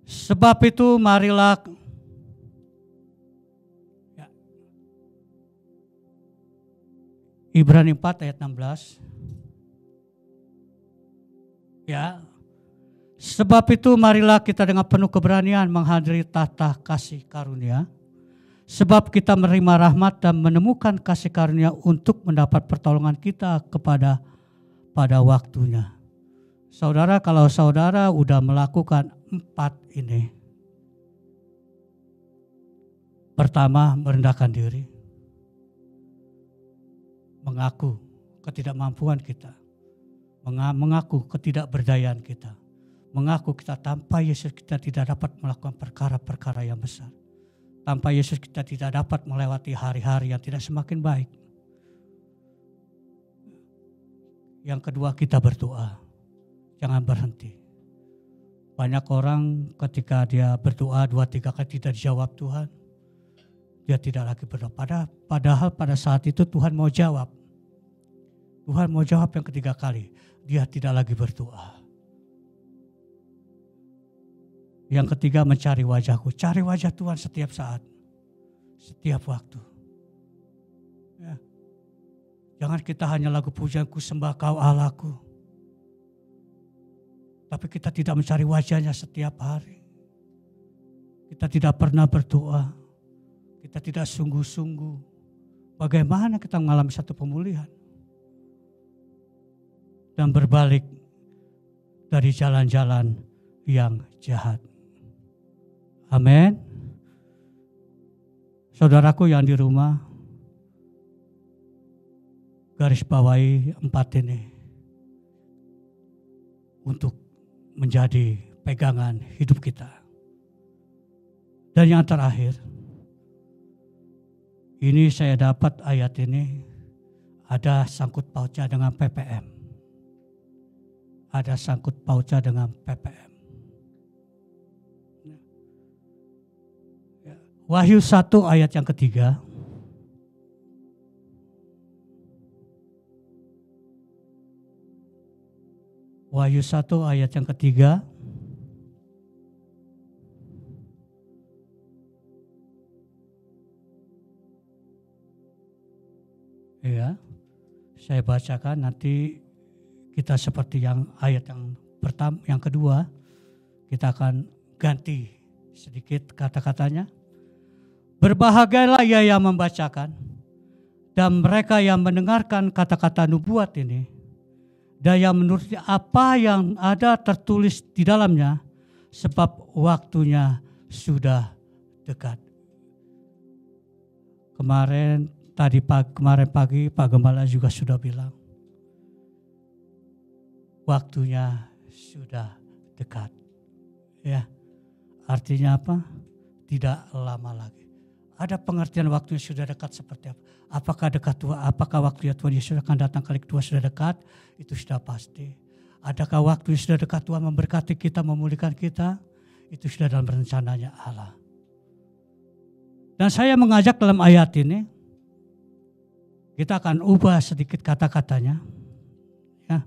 Sebab itu marilah ya. Ibrani 4 ayat 16. Ya. Sebab itu marilah kita dengan penuh keberanian menghadiri tahta kasih karunia. Sebab kita menerima rahmat dan menemukan kasih karunia untuk mendapat pertolongan kita pada waktunya. Saudara, kalau saudara udah melakukan 4 ini. Pertama, merendahkan diri. Mengaku ketidakmampuan kita. Mengaku ketidakberdayaan kita. Mengaku kita tanpa Yesus kita tidak dapat melakukan perkara-perkara yang besar. Tanpa Yesus kita tidak dapat melewati hari-hari yang tidak semakin baik. Yang kedua, kita berdoa. Jangan berhenti. Banyak orang ketika dia berdoa 2-3 kali tidak dijawab Tuhan, dia tidak lagi berdoa. Padahal pada saat itu Tuhan mau jawab. Tuhan mau jawab yang ketiga kali, dia tidak lagi berdoa. Yang ketiga, mencari wajahku. Cari wajah Tuhan setiap saat, setiap waktu. Ya. Jangan kita hanya lagu pujianku sembah kau Allahku. Tapi kita tidak mencari wajahnya setiap hari. Kita tidak pernah berdoa. Kita tidak sungguh-sungguh. Bagaimana kita mengalami satu pemulihan. Dan berbalik dari jalan-jalan yang jahat. Amin. Saudaraku yang di rumah, garis bawahi 4 ini. Untuk menjadi pegangan hidup kita. Dan yang terakhir, ini saya dapat ayat ini ada sangkut pautnya dengan PPM. Ada sangkut pautnya dengan PPM. Wahyu 1 ayat yang ketiga. Wahyu 1 ayat yang ketiga. Ya, saya bacakan nanti kita seperti yang ayat yang pertama, yang kedua, kita akan ganti sedikit kata-katanya. Berbahagialah ia yang membacakan dan mereka yang mendengarkan kata-kata nubuat ini. Dan yang menuruti apa yang ada tertulis di dalamnya, sebab waktunya sudah dekat. Kemarin pagi Pak Gembala juga sudah bilang, waktunya sudah dekat. Ya, artinya apa? Tidak lama lagi. Ada pengertian waktunya sudah dekat seperti apa? Apakah dekat Tuhan? Apakah waktunya Tuhan Yesus akan datang kali kedua sudah dekat? Itu sudah pasti. Adakah waktu yang sudah dekat Tuhan memberkati kita, memulihkan kita? Itu sudah dalam rencananya Allah. Dan saya mengajak dalam ayat ini, kita akan ubah sedikit kata-katanya. Ya.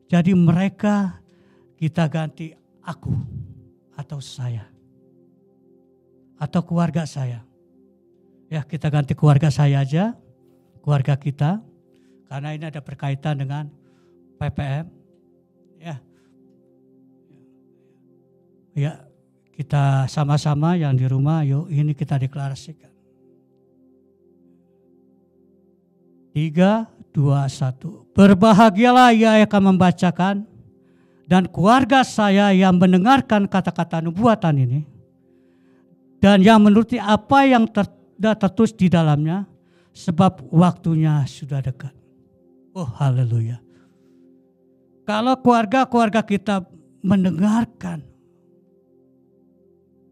Jadi mereka kita ganti aku atau saya atau keluarga saya. Ya, kita ganti keluarga saya aja, keluarga kita, karena ini ada berkaitan dengan PPM. Ya, kita sama-sama yang di rumah, yuk ini kita deklarasikan. 3, 2, 1. Berbahagialah ia akan membacakan dan keluarga saya yang mendengarkan kata-kata nubuatan ini dan yang menuruti apa yang tertulis di dalamnya, sebab waktunya sudah dekat. Oh, haleluya. Kalau keluarga-keluarga kita mendengarkan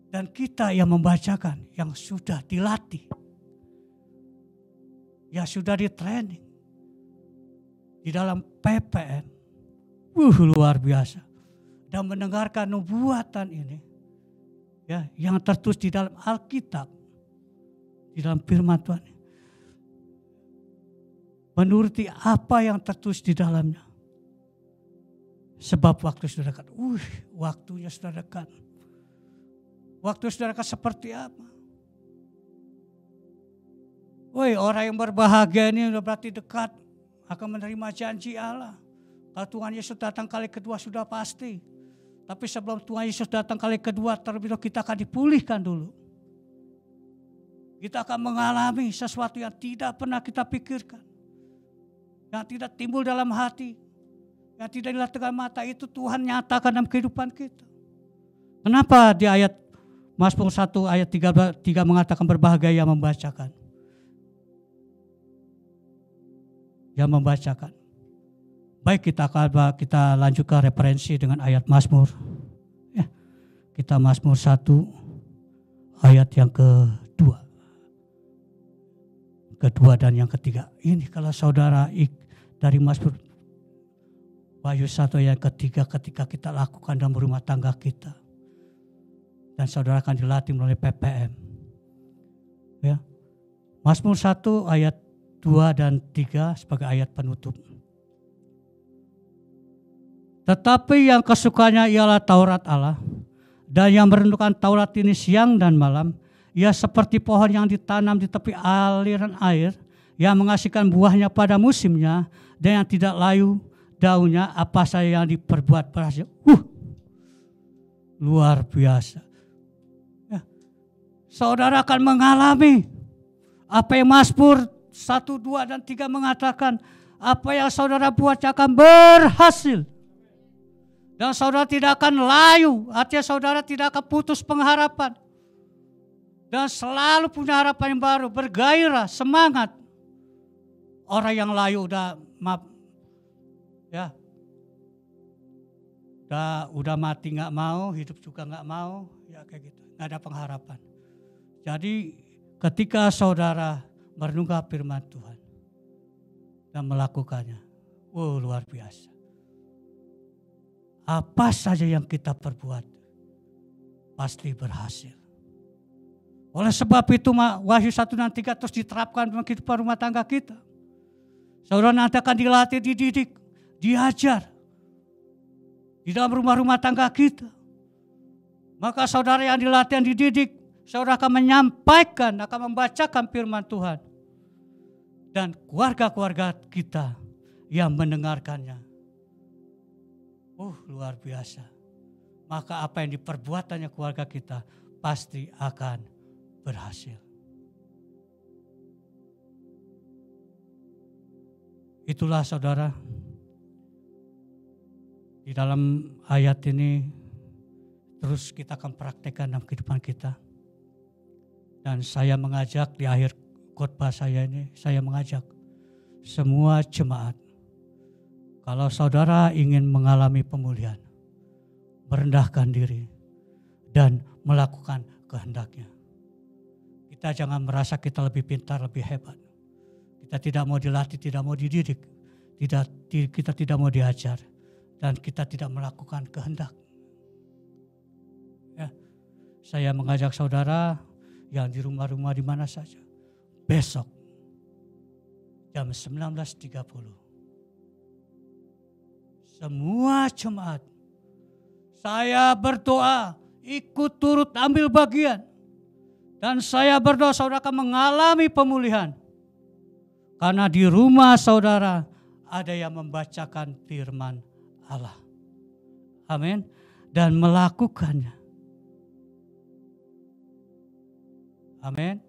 dan kita yang membacakan, yang sudah dilatih, yang sudah di-training di dalam PPM, luar biasa. Dan mendengarkan nubuatan ini, ya, yang tertulis di dalam Alkitab, di dalam firman Tuhan, menuruti apa yang tertulis di dalamnya. Sebab waktu sudah dekat. Waktunya sudah dekat. Waktu sudah dekat seperti apa? Orang yang berbahagia ini sudah berarti dekat akan menerima janji Allah. Kalau Tuhan Yesus datang kali kedua sudah pasti. Tapi sebelum Tuhan Yesus datang kali kedua, terlebih dahulu kita akan dipulihkan dulu. Kita akan mengalami sesuatu yang tidak pernah kita pikirkan. Yang tidak timbul dalam hati. Yang tidak dilihat dengan mata, itu Tuhan nyatakan dalam kehidupan kita. Kenapa di ayat Mazmur 1 ayat 3 mengatakan berbahagia yang membacakan? Yang membacakan. Baik, kita lanjutkan referensi dengan ayat Mazmur. Ya, kita Mazmur 1 ayat yang kedua dan yang ketiga. Ini kalau saudara dari Mazmur Wahyu 1 ayat ketiga, ketika kita lakukan dalam rumah tangga kita. Dan saudara akan dilatih melalui PPM. Ya. Mazmur 1 ayat 2 dan 3 sebagai ayat penutup. Tetapi yang kesukanya ialah Taurat Allah, dan yang merenungkan Taurat ini siang dan malam, ia seperti pohon yang ditanam di tepi aliran air, yang menghasilkan buahnya pada musimnya, dan yang tidak layu daunnya, apa saja yang diperbuat berhasil. Luar biasa. Ya. Saudara akan mengalami apa yang Mazmur 1, 2, dan 3 mengatakan, apa yang saudara buat akan berhasil. Dan saudara tidak akan layu, artinya saudara tidak akan putus pengharapan. Dan selalu punya harapan yang baru, bergairah, semangat. Orang yang layu udah mati nggak mau, hidup juga nggak mau, ya kayak gitu, nggak ada pengharapan. Jadi ketika saudara merenungkan firman Tuhan dan melakukannya, luar biasa. Apa saja yang kita perbuat pasti berhasil. Oleh sebab itu Wahyu 1 dan 3 terus diterapkan dalam kehidupan rumah tangga kita. Saudara nanti akan dilatih, dididik, diajar di dalam rumah-rumah tangga kita. Maka saudara yang dilatih, yang dididik, saudara akan menyampaikan, akan membacakan firman Tuhan. Dan keluarga-keluarga kita yang mendengarkannya. Luar biasa. Maka apa yang diperbuatannya keluarga kita pasti akan berhasil. Itulah saudara, di dalam ayat ini terus kita akan praktekkan dalam kehidupan kita. Dan saya mengajak di akhir khotbah saya ini, saya mengajak semua jemaat, kalau saudara ingin mengalami pemulihan, merendahkan diri dan melakukan kehendaknya. Kita jangan merasa kita lebih pintar, lebih hebat. Kita tidak mau dilatih, tidak mau dididik, kita tidak mau diajar, dan kita tidak melakukan kehendak. Ya, saya mengajak saudara yang di rumah-rumah di mana saja, besok jam 19.30 semua jemaat, saya berdoa ikut turut ambil bagian. Dan saya berdoa saudara akan mengalami pemulihan. Karena di rumah saudara ada yang membacakan firman Allah. Amin. Dan melakukannya. Amin.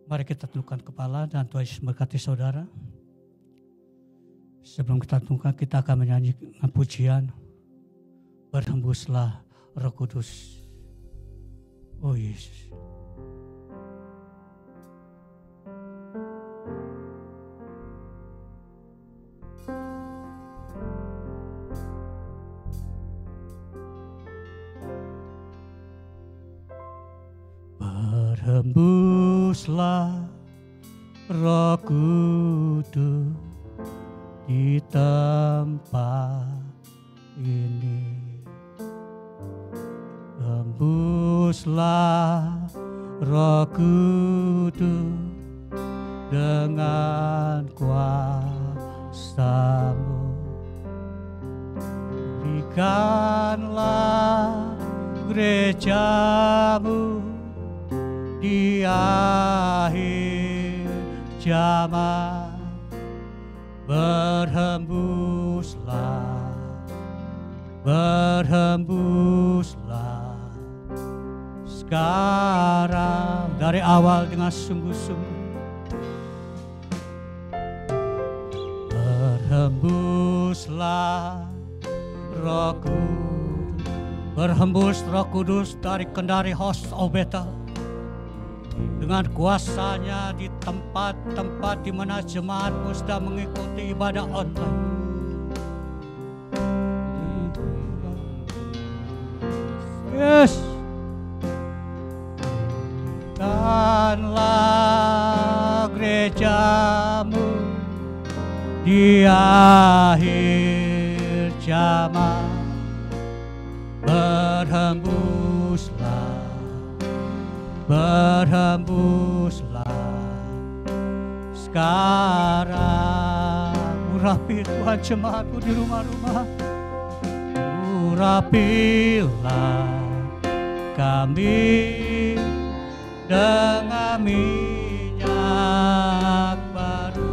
Mari kita tundukkan kepala dan Tuhan Yesus memberkati saudara. Sebelum kita tundukkan, kita akan menyanyikan pujian. Berhembuslah Roh Kudus. Oh Yesus. Berhembuslah Roh Kudus di tempat ini. Hembuslah Roh Kudus dengan kuasa-Mu. Berikanlah gereja-Mu di akhir zaman. Berhembuslah, berhembuslah sekarang dari awal dengan sungguh-sungguh. Berhembuslah Roh Kudus, berhembus Roh Kudus dari Kendari House of Bethel dengan kuasanya di tempat-tempat di mana jemaatmu sedang mengikuti ibadah online. Yes. Kanlah gereja-Mu di akhir zaman. Berhembuslah, berhembuslah sekarang. Urapi Tuhan jemaat-Mu di rumah-rumah. Urapilah kami dengan minyak baru.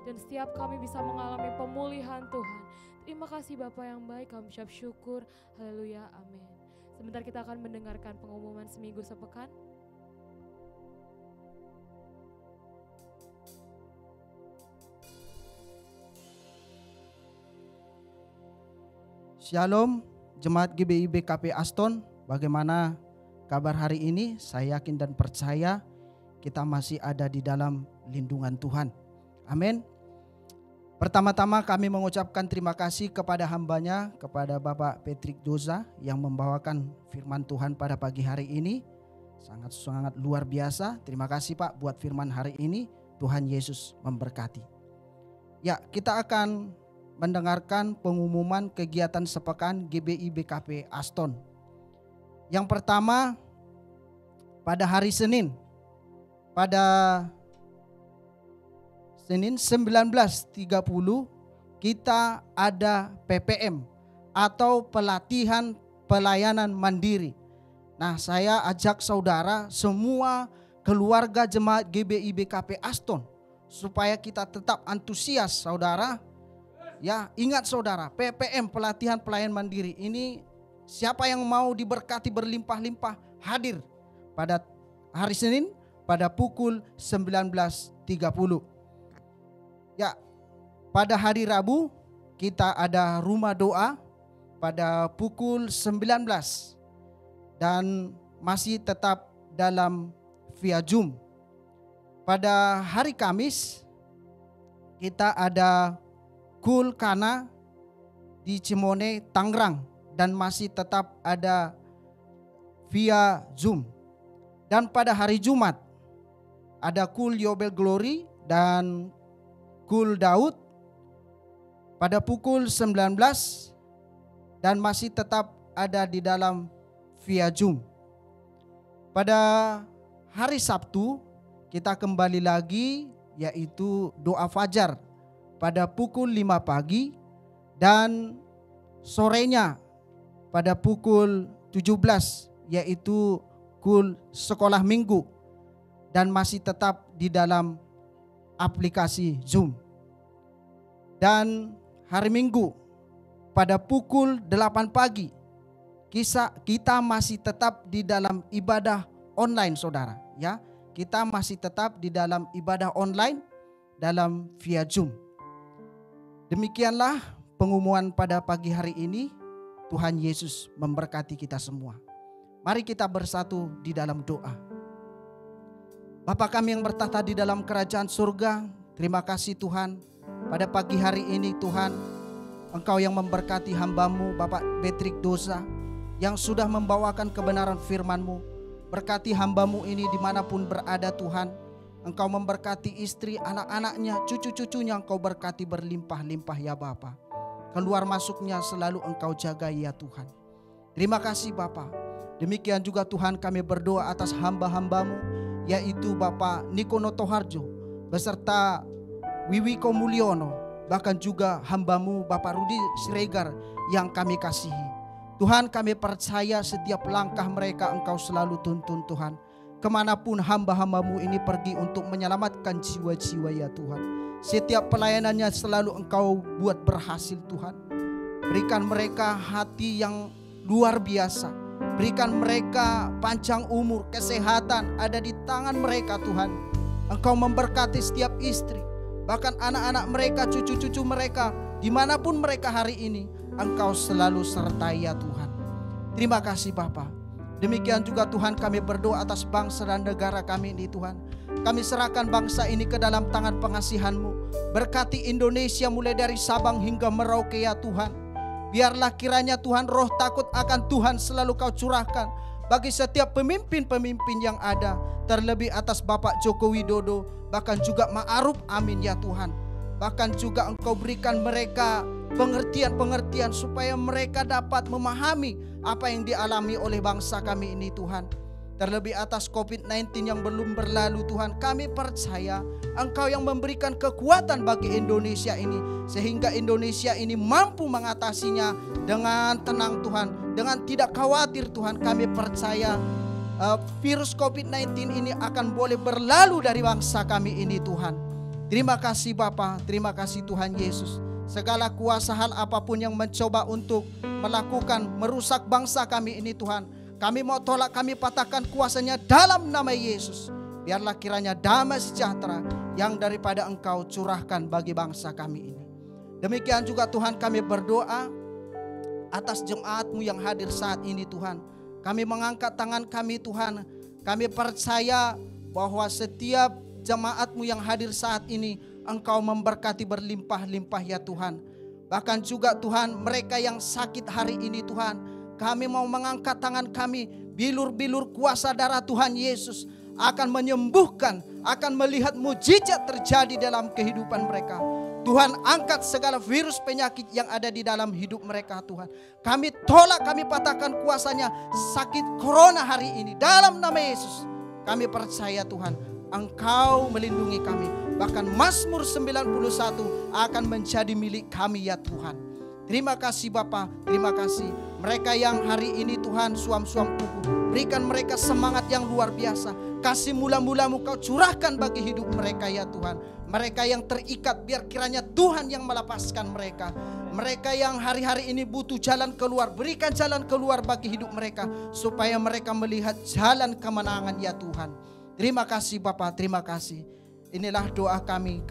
Dan setiap kami bisa mengalami pemulihan Tuhan. Terima kasih Bapa yang baik, kami ucap syukur. Haleluya, amin. Sebentar kita akan mendengarkan pengumuman seminggu sepekan. Shalom, Jemaat GBI BKP Aston. Bagaimana kabar hari ini? Saya yakin dan percaya kita masih ada di dalam lindungan Tuhan. Amin. Pertama-tama kami mengucapkan terima kasih kepada hambanya, kepada Bapak Patrick Doza yang membawakan firman Tuhan pada pagi hari ini. Sangat-sangat luar biasa. Terima kasih Pak buat firman hari ini. Tuhan Yesus memberkati. Ya, kita akan mendengarkan pengumuman kegiatan sepekan GBI BKP Aston. Yang pertama, pada hari Senin, pada Senin 19.30 kita ada PPM atau pelatihan pelayanan mandiri. Nah, saya ajak saudara semua keluarga jemaat GBI BKP Aston supaya kita tetap antusias, saudara. Ya, ingat saudara, PPM pelatihan pelayanan mandiri ini siapa yang mau diberkati berlimpah-limpah hadir pada hari Senin pada pukul 19.30. Ya, pada hari Rabu kita ada rumah doa pada pukul 19 dan masih tetap dalam via Zoom. Pada hari Kamis kita ada Kul Kana di Cimone, Tangerang dan masih tetap ada via Zoom. Dan pada hari Jumat ada Kul Yobel Glory dan Kul Daud pada pukul 19 dan masih tetap ada di dalam via Zoom. Pada hari Sabtu kita kembali lagi yaitu doa fajar pada pukul 5 pagi dan sorenya pada pukul 17 yaitu kul sekolah minggu dan masih tetap di dalam aplikasi Zoom. Dan hari Minggu pada pukul 8 pagi kita masih tetap di dalam ibadah online, saudara, ya. Kita masih tetap di dalam ibadah online dalam via Zoom. Demikianlah pengumuman pada pagi hari ini. Tuhan Yesus memberkati kita semua. Mari kita bersatu di dalam doa. Bapa kami yang bertata di dalam kerajaan surga, terima kasih Tuhan. Pada pagi hari ini Tuhan, Engkau yang memberkati hamba-Mu Bapak Patrick Dosa yang sudah membawakan kebenaran firman-Mu. Berkati hamba-Mu ini dimanapun berada Tuhan. Engkau memberkati istri, anak-anaknya, cucu-cucunya Engkau berkati berlimpah-limpah ya Bapa. Keluar masuknya selalu Engkau jaga ya Tuhan. Terima kasih Bapa. Demikian juga Tuhan kami berdoa atas hamba-hamba-Mu yaitu Bapak Nikono Toharjo beserta Wiwiko Mulyono, bahkan juga hamba-Mu Bapak Rudi Siregar yang kami kasihi. Tuhan kami percaya setiap langkah mereka Engkau selalu tuntun Tuhan. Kemanapun hamba-hamba-Mu ini pergi untuk menyelamatkan jiwa-jiwa ya Tuhan. Setiap pelayanannya selalu Engkau buat berhasil Tuhan. Berikan mereka hati yang luar biasa. Berikan mereka panjang umur, kesehatan ada di tangan mereka Tuhan. Engkau memberkati setiap istri, bahkan anak-anak mereka, cucu-cucu mereka, dimanapun mereka hari ini. Engkau selalu sertai ya Tuhan. Terima kasih Bapa. Demikian juga Tuhan kami berdoa atas bangsa dan negara kami ini Tuhan. Kami serahkan bangsa ini ke dalam tangan pengasihan-Mu. Berkati Indonesia mulai dari Sabang hingga Merauke ya Tuhan. Biarlah kiranya Tuhan roh takut akan Tuhan selalu Kau curahkan bagi setiap pemimpin-pemimpin yang ada. Terlebih atas Bapak Joko Widodo, bahkan juga Ma'ruf Amin ya Tuhan. Bahkan juga Engkau berikan mereka pengertian-pengertian supaya mereka dapat memahami apa yang dialami oleh bangsa kami ini Tuhan. Terlebih atas COVID-19 yang belum berlalu Tuhan, kami percaya Engkau yang memberikan kekuatan bagi Indonesia ini, sehingga Indonesia ini mampu mengatasinya dengan tenang Tuhan, dengan tidak khawatir Tuhan. Kami percaya virus COVID-19 ini akan boleh berlalu dari bangsa kami ini Tuhan. Terima kasih Bapa, terima kasih Tuhan Yesus. Segala kuasa hal apapun yang mencoba untuk melakukan merusak bangsa kami ini Tuhan, kami mau tolak, kami patahkan kuasanya dalam nama Yesus. Biarlah kiranya damai sejahtera yang daripada Engkau curahkan bagi bangsa kami ini. Demikian juga Tuhan kami berdoa atas jemaat-Mu yang hadir saat ini Tuhan. Kami mengangkat tangan kami Tuhan. Kami percaya bahwa setiap jemaat-Mu yang hadir saat ini Engkau memberkati berlimpah-limpah ya Tuhan. Bahkan juga Tuhan mereka yang sakit hari ini Tuhan, kami mau mengangkat tangan kami, bilur-bilur kuasa darah Tuhan Yesus akan menyembuhkan, akan melihat mujizat terjadi dalam kehidupan mereka. Tuhan, angkat segala virus penyakit yang ada di dalam hidup mereka Tuhan. Kami tolak, kami patahkan kuasanya sakit corona hari ini. Dalam nama Yesus kami percaya Tuhan, Engkau melindungi kami. Bahkan Mazmur 91 akan menjadi milik kami ya Tuhan. Terima kasih Bapa, terima kasih. Mereka yang hari ini Tuhan suam-suam tubuh, berikan mereka semangat yang luar biasa. Kasih mula-mulamu Kau curahkan bagi hidup mereka ya Tuhan. Mereka yang terikat, biar kiranya Tuhan yang melepaskan mereka. Mereka yang hari-hari ini butuh jalan keluar, berikan jalan keluar bagi hidup mereka, supaya mereka melihat jalan kemenangan ya Tuhan. Terima kasih Bapa, terima kasih. Inilah doa kami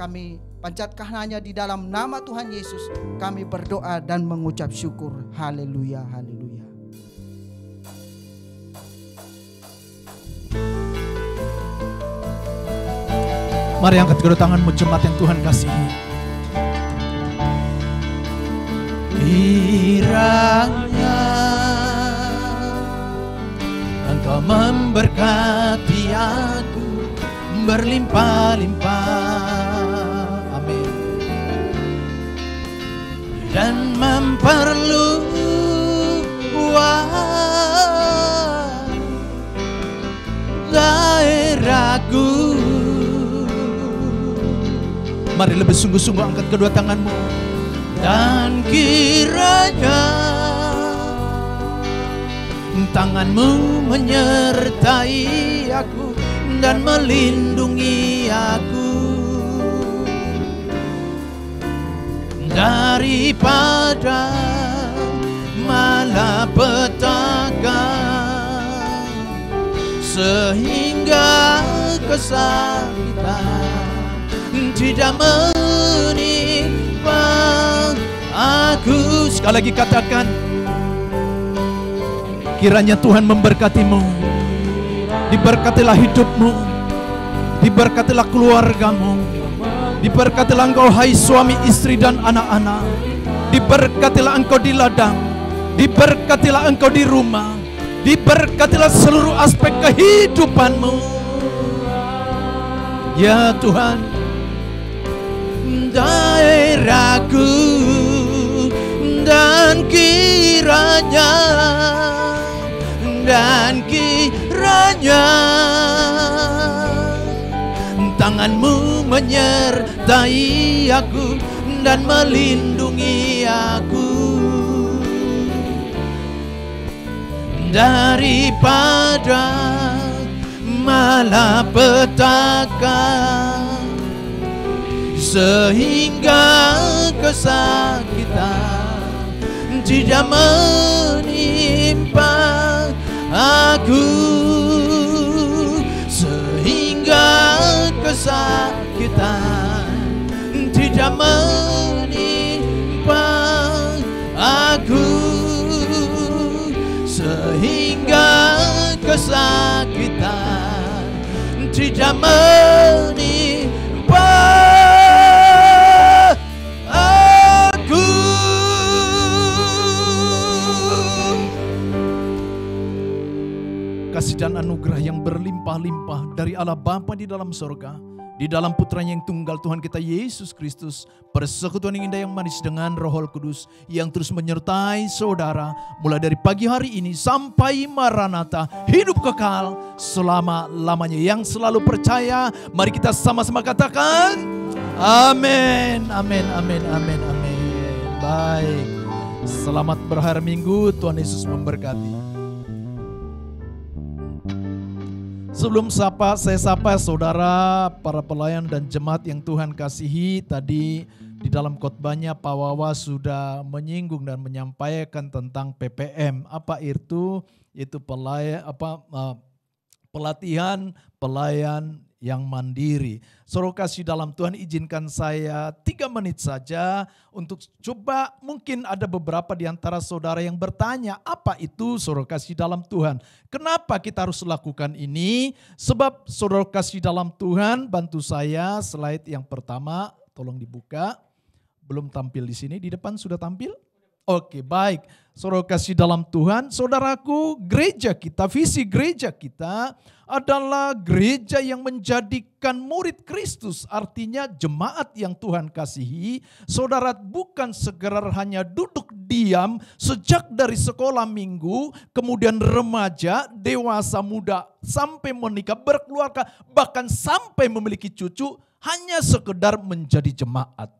panjatkan hanya di dalam nama Tuhan Yesus. Kami berdoa dan mengucap syukur. Haleluya, haleluya. Mari angkat kedua tanganmu, jemaat yang Tuhan kasihi. Kiranya Engkau memberkati aku berlimpah-limpah. Amin. Dan memperluas daerahku. Mari lebih sungguh-sungguh angkat kedua tanganmu. Dan kiranya tanganmu menyertai aku dan melindungi aku daripada malapetaka, sehingga kesakitan tidak menimpa aku. Sekali lagi katakan, kiranya Tuhan memberkatimu. Diberkatilah hidupmu, diberkatilah keluargamu, diberkatilah engkau hai suami, istri dan anak-anak, diberkatilah engkau di ladang, diberkatilah engkau di rumah, diberkatilah seluruh aspek kehidupanmu ya Tuhan. Daerahku dan kiranya tanganmu menyertai aku dan melindungi aku daripada malapetaka, sehingga kesakitan tidak menimpa aku, sehingga kesakitan tidak menimpa aku, sehingga kesakitan tidak menimpa aku. Kasih dan anugerah yang berlimpah-limpah dari Allah Bapa di dalam sorga, di dalam putranya yang tunggal Tuhan kita Yesus Kristus, persekutuan yang indah yang manis dengan Roh Kudus yang terus menyertai saudara mulai dari pagi hari ini sampai Maranatha, hidup kekal selama-lamanya. Yang selalu percaya, mari kita sama-sama katakan amin, amin, amin, amin, amin. Baik, selamat berhari Minggu, Tuhan Yesus memberkati. Sebelum saya sapa saudara, para pelayan dan jemaat yang Tuhan kasihi, tadi di dalam khotbahnya Pak Wawa sudah menyinggung dan menyampaikan tentang PPM. Apa itu? Itu pelatihan pelayan yang mandiri. Saudara kasih dalam Tuhan, izinkan saya 3 menit saja untuk coba, mungkin ada beberapa di antara saudara yang bertanya, apa itu saudara kasih dalam Tuhan? Kenapa kita harus lakukan ini? Sebab saudara kasih dalam Tuhan, bantu saya slide yang pertama, tolong dibuka. Belum tampil di sini, di depan sudah tampil? Oke, baik. Saudara kasih dalam Tuhan, saudaraku, gereja kita, visi gereja kita adalah gereja yang menjadikan murid Kristus. Artinya jemaat yang Tuhan kasihi, saudara bukan segera hanya duduk diam sejak dari sekolah minggu, kemudian remaja, dewasa muda, sampai menikah, berkeluarga, bahkan sampai memiliki cucu, hanya sekedar menjadi jemaat.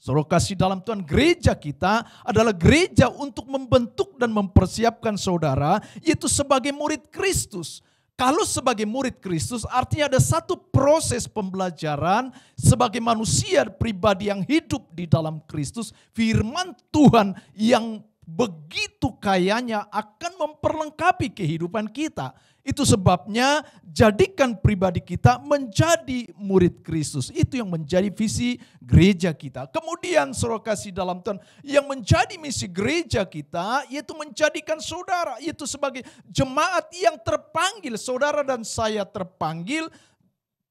Saudara kasih dalam Tuhan, gereja kita adalah gereja untuk membentuk dan mempersiapkan saudara, yaitu sebagai murid Kristus. Kalau sebagai murid Kristus artinya ada satu proses pembelajaran sebagai manusia pribadi yang hidup di dalam Kristus. Firman Tuhan yang begitu kayanya akan memperlengkapi kehidupan kita. Itu sebabnya jadikan pribadi kita menjadi murid Kristus. Itu yang menjadi visi gereja kita. Kemudian saudara kasih dalam Tuhan, yang menjadi misi gereja kita yaitu menjadikan saudara, yaitu sebagai jemaat yang terpanggil. Saudara dan saya terpanggil,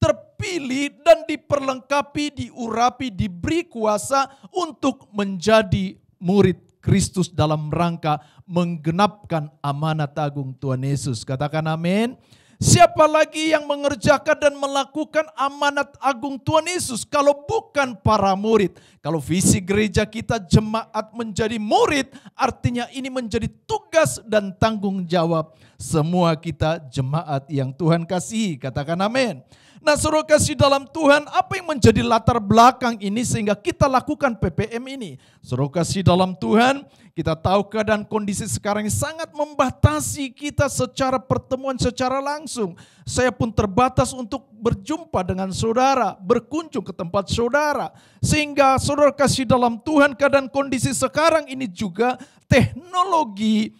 terpilih dan diperlengkapi, diurapi, diberi kuasa untuk menjadi murid Kristus dalam rangka menggenapkan amanat agung Tuhan Yesus. Katakan amin. Siapa lagi yang mengerjakan dan melakukan amanat agung Tuhan Yesus kalau bukan para murid? Kalau visi gereja kita jemaat menjadi murid, artinya ini menjadi tugas dan tanggung jawab semua kita jemaat yang Tuhan kasihi. Katakan amin. Nah, saudara kasih dalam Tuhan, apa yang menjadi latar belakang ini sehingga kita lakukan PPM ini? Saudara kasih dalam Tuhan, kita tahu keadaan kondisi sekarang ini sangat membatasi kita secara pertemuan secara langsung. Saya pun terbatas untuk berjumpa dengan saudara, berkunjung ke tempat saudara. Sehingga saudara kasih dalam Tuhan, keadaan kondisi sekarang ini juga teknologi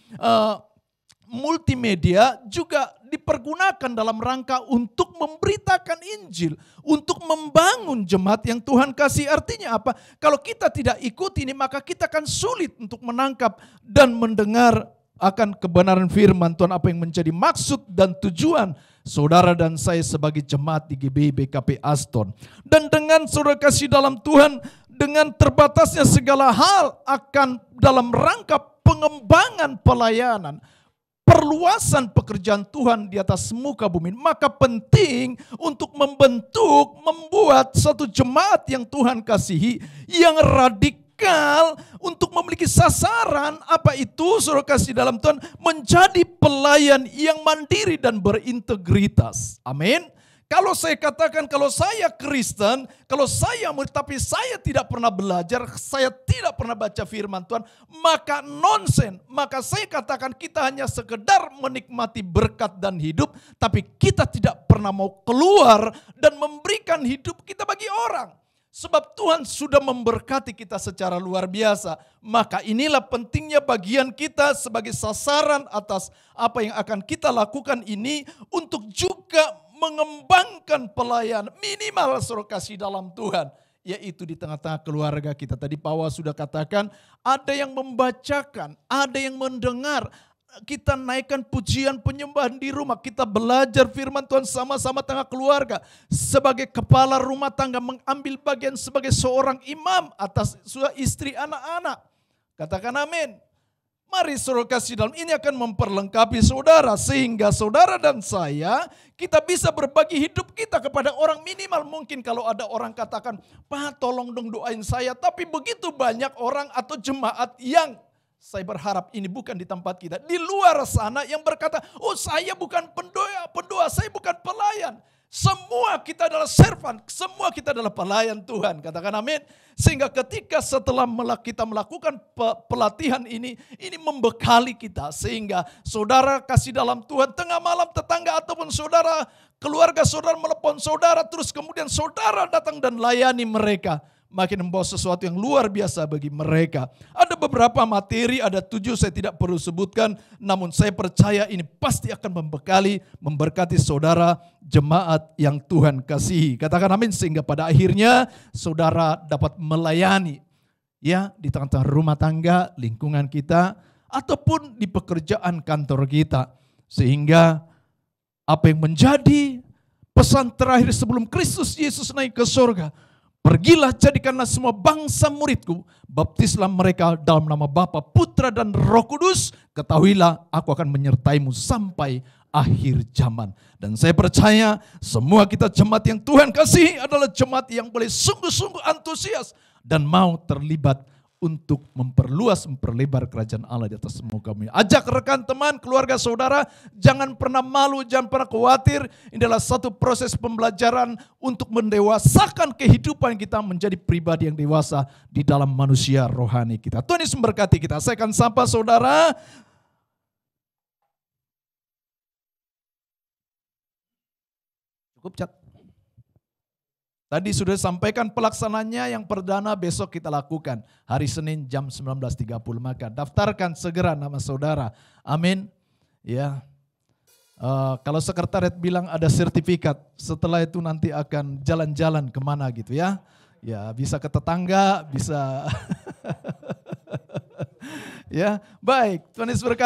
multimedia juga dipergunakan dalam rangka untuk memberitakan Injil, untuk membangun jemaat yang Tuhan kasih. Artinya apa? Kalau kita tidak ikut ini, maka kita akan sulit untuk menangkap dan mendengar akan kebenaran firman Tuhan, apa yang menjadi maksud dan tujuan saudara dan saya sebagai jemaat di GBI BKP Aston. Dan dengan saudara kasih dalam Tuhan, dengan terbatasnya segala hal akan dalam rangka pengembangan pelayanan, perluasan pekerjaan Tuhan di atas muka bumi, maka penting untuk membuat satu jemaat yang Tuhan kasihi, yang radikal untuk memiliki sasaran, apa itu saudara kasih dalam Tuhan, menjadi pelayan yang mandiri dan berintegritas. Amin. Kalau saya katakan, kalau saya Kristen, kalau saya murid tapi saya tidak pernah belajar, saya tidak pernah baca firman Tuhan, maka nonsen. Maka saya katakan kita hanya sekedar menikmati berkat dan hidup, tapi kita tidak pernah mau keluar dan memberikan hidup kita bagi orang. Sebab Tuhan sudah memberkati kita secara luar biasa. Maka inilah pentingnya bagian kita sebagai sasaran atas apa yang akan kita lakukan ini untuk juga mengembangkan pelayan minimal saudara kasih dalam Tuhan, yaitu di tengah-tengah keluarga kita. Tadi Pak Wah sudah katakan, ada yang membacakan, ada yang mendengar. Kita naikkan pujian penyembahan di rumah, kita belajar firman Tuhan sama-sama tengah keluarga. Sebagai kepala rumah tangga mengambil bagian sebagai seorang imam atas istri anak-anak. Katakan amin. Mari saudara kasih dalam, ini akan memperlengkapi saudara sehingga saudara dan saya kita bisa berbagi hidup kita kepada orang. Minimal mungkin kalau ada orang katakan, Pak tolong dong doain saya, tapi begitu banyak orang atau jemaat yang saya berharap ini bukan di tempat kita, di luar sana yang berkata, oh saya bukan pendoa, saya bukan pelayan. Semua kita adalah servant, semua kita adalah pelayan Tuhan. Katakan amin. Sehingga ketika setelah kita melakukan pelatihan ini membekali kita. Sehingga saudara kasih dalam Tuhan, tengah malam tetangga ataupun saudara, keluarga saudara melepon saudara, terus kemudian saudara datang dan layani mereka. Makin membawa sesuatu yang luar biasa bagi mereka. Ada beberapa materi, ada 7 saya tidak perlu sebutkan. Namun saya percaya ini pasti akan memberkati saudara jemaat yang Tuhan kasihi. Katakan amin, sehingga pada akhirnya saudara dapat melayani ya di tengah-tengah rumah tangga, lingkungan kita, ataupun di pekerjaan kantor kita. Sehingga apa yang menjadi pesan terakhir sebelum Kristus Yesus naik ke surga, Pergilah jadikanlah semua bangsa muridku, baptislah mereka dalam nama Bapa, Putra dan Roh Kudus. Ketahuilah aku akan menyertaimu sampai akhir zaman. Dan saya percaya semua kita jemaat yang Tuhan kasih adalah jemaat yang boleh sungguh-sungguh antusias dan mau terlibat untuk memperlebar kerajaan Allah di atas semua kami. Ajak rekan teman, keluarga saudara, jangan pernah malu, jangan pernah khawatir. Ini adalah satu proses pembelajaran untuk mendewasakan kehidupan kita menjadi pribadi yang dewasa di dalam manusia rohani kita. Tuhan Yesus memberkati kita. Saya akan sapa saudara. Cukup, Cak. Tadi sudah sampaikan pelaksananya, yang perdana besok kita lakukan. Hari Senin jam 19.30. Maka daftarkan segera nama saudara. Amin. Ya. Kalau sekretariat bilang ada sertifikat, setelah itu nanti akan jalan-jalan kemana gitu ya. Ya, bisa ke tetangga, bisa. Ya, baik. Tuhan Yesus berkati.